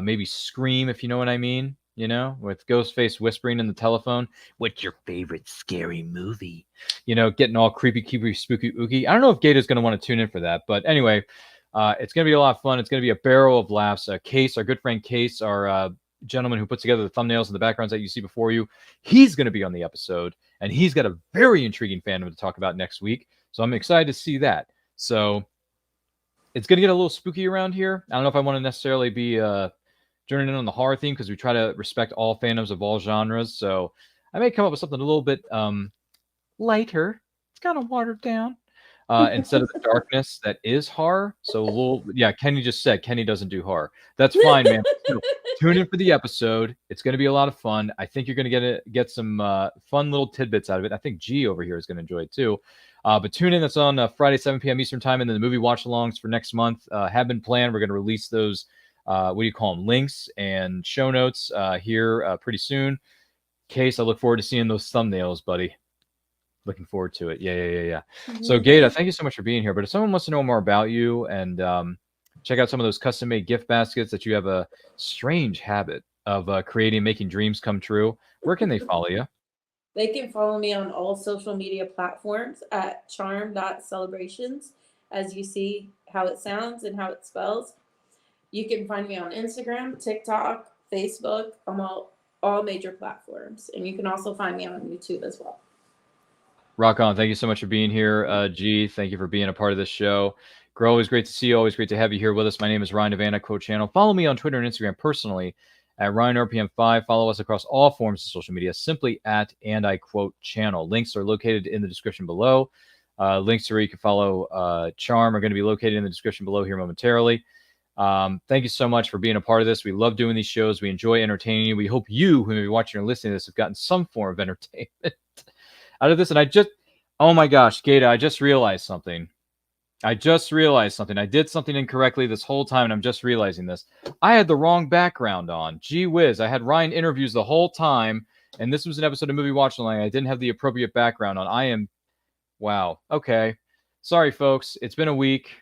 maybe Scream, if you know what I mean, you know, with Ghostface whispering in the telephone, what's your favorite scary movie? You know, getting all creepy, spooky, ooky. I don't know if Gata's going to want to tune in for that, but anyway, it's going to be a lot of fun. It's going to be a barrel of laughs. Case, our good friend Case, our gentleman who puts together the thumbnails and the backgrounds that you see before you, he's going to be on the episode, and he's got a very intriguing fandom to talk about next week. So I'm excited to see that. So it's going to get a little spooky around here. I don't know if I want to necessarily be joining in on the horror theme because we try to respect all fandoms of all genres. So I may come up with something a little bit lighter. It's kind of watered down. Instead of the darkness that is horror. So Kenny just said Kenny doesn't do horror. That's fine, man. So, tune in for the episode. It's going to be a lot of fun. I think you're going to get some fun little tidbits out of it. I think G over here is going to enjoy it too. But tune in. That's on Friday, 7 p.m. Eastern time. And then the movie watch-alongs for next month have been planned. We're going to release those, links and show notes here pretty soon. Case, I look forward to seeing those thumbnails, buddy. Looking forward to it. Yeah. So, Gata, thank you so much for being here. But if someone wants to know more about you and check out some of those custom-made gift baskets that you have a strange habit of creating, making dreams come true, where can they follow you? They can follow me on all social media platforms at charm.celebrations, as you see how it sounds and how it spells. You can find me on Instagram, TikTok, Facebook. I'm all major platforms. And you can also find me on YouTube as well. Rock on. Thank you so much for being here, G. Thank you for being a part of this show. Girl, always great to see you. Always great to have you here with us. My name is Ryan Devana, Quote Channel. Follow me on Twitter and Instagram personally at RyanRPM5. Follow us across all forms of social media simply at And I Quote Channel. Links are located in the description below. Links to where you can follow Charm are going to be located in the description below here momentarily. Thank you so much for being a part of this. We love doing these shows. We enjoy entertaining you. We hope you, who may be watching or listening to this, have gotten some form of entertainment out of this. And oh my gosh, Gata, I just realized something. I did something incorrectly this whole time, and I'm just realizing this. I had the wrong background on. Gee whiz, I had Ryan interviews the whole time, and this was an episode of Movie Watch Along. I didn't have the appropriate background on. Wow. Okay. Sorry, folks. It's been a week,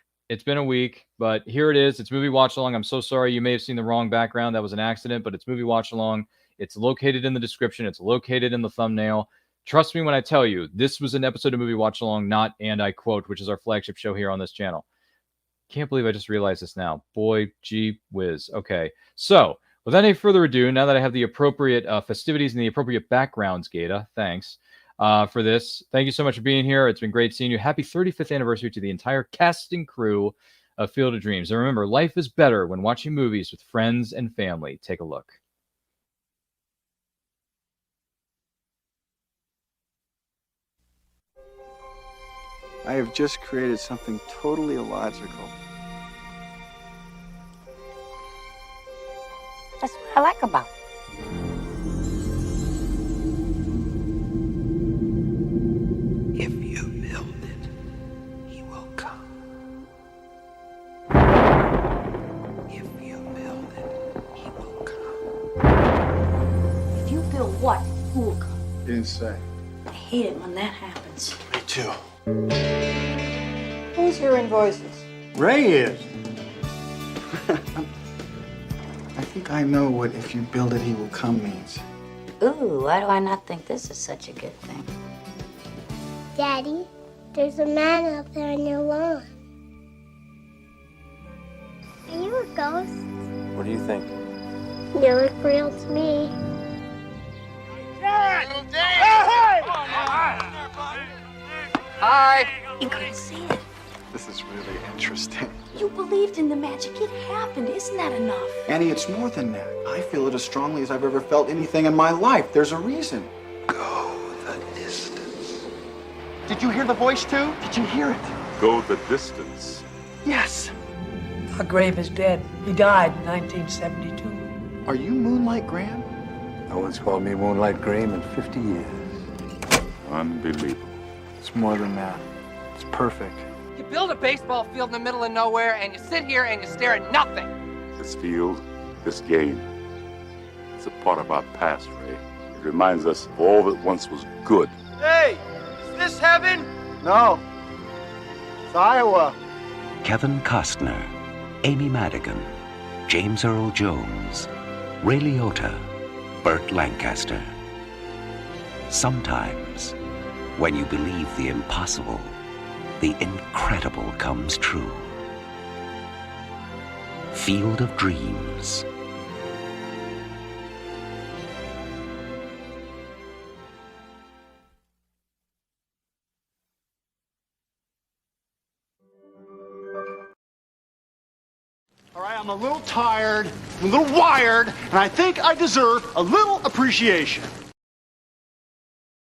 but here it is. It's Movie Watch Along. I'm so sorry. You may have seen the wrong background. That was an accident, but it's Movie Watch Along. It's located in the description. It's located in the thumbnail. Trust me when I tell you, this was an episode of Movie Watch Along, not And I Quote, which is our flagship show here on this channel. Can't believe I just realized this now. Boy, gee whiz. Okay, so without any further ado, now that I have the appropriate festivities and the appropriate backgrounds, Gata, thanks for this. Thank you so much for being here. It's been great seeing you. Happy 35th anniversary to the entire cast and crew of Field of Dreams. And remember, life is better when watching movies with friends and family. Take a look. I have just created something totally illogical. That's what I like about it. If you build it, he will come. If you build it, he will come. If you build what, who will come? You didn't say. I hate it when that happens. Me too. Who's hearing voices? Ray is. I think I know what "if you build it, he will come" means. Ooh, why do I not think this is such a good thing? Daddy, there's a man out there on your lawn. Are you a ghost? What do you think? You look real to me. Hi! You couldn't see it. This is really interesting. You believed in the magic. It happened. Isn't that enough? Annie, it's more than that. I feel it as strongly as I've ever felt anything in my life. There's a reason. Go the distance. Did you hear the voice too? Did you hear it? Go the distance. Yes. Our grave is dead. He died in 1972. Are you Moonlight Graham? No one's called me Moonlight Graham in 50 years. Unbelievable. It's more than that. It's perfect. You build a baseball field in the middle of nowhere, and you sit here and you stare at nothing. This field, this game, it's a part of our past, Ray. It reminds us of all that once was good. Hey, is this heaven? No. It's Iowa. Kevin Costner, Amy Madigan, James Earl Jones, Ray Liotta, Burt Lancaster. Sometimes, when you believe the impossible, the incredible comes true. Field of Dreams. All right, I'm a little tired, I'm a little wired, and I think I deserve a little appreciation.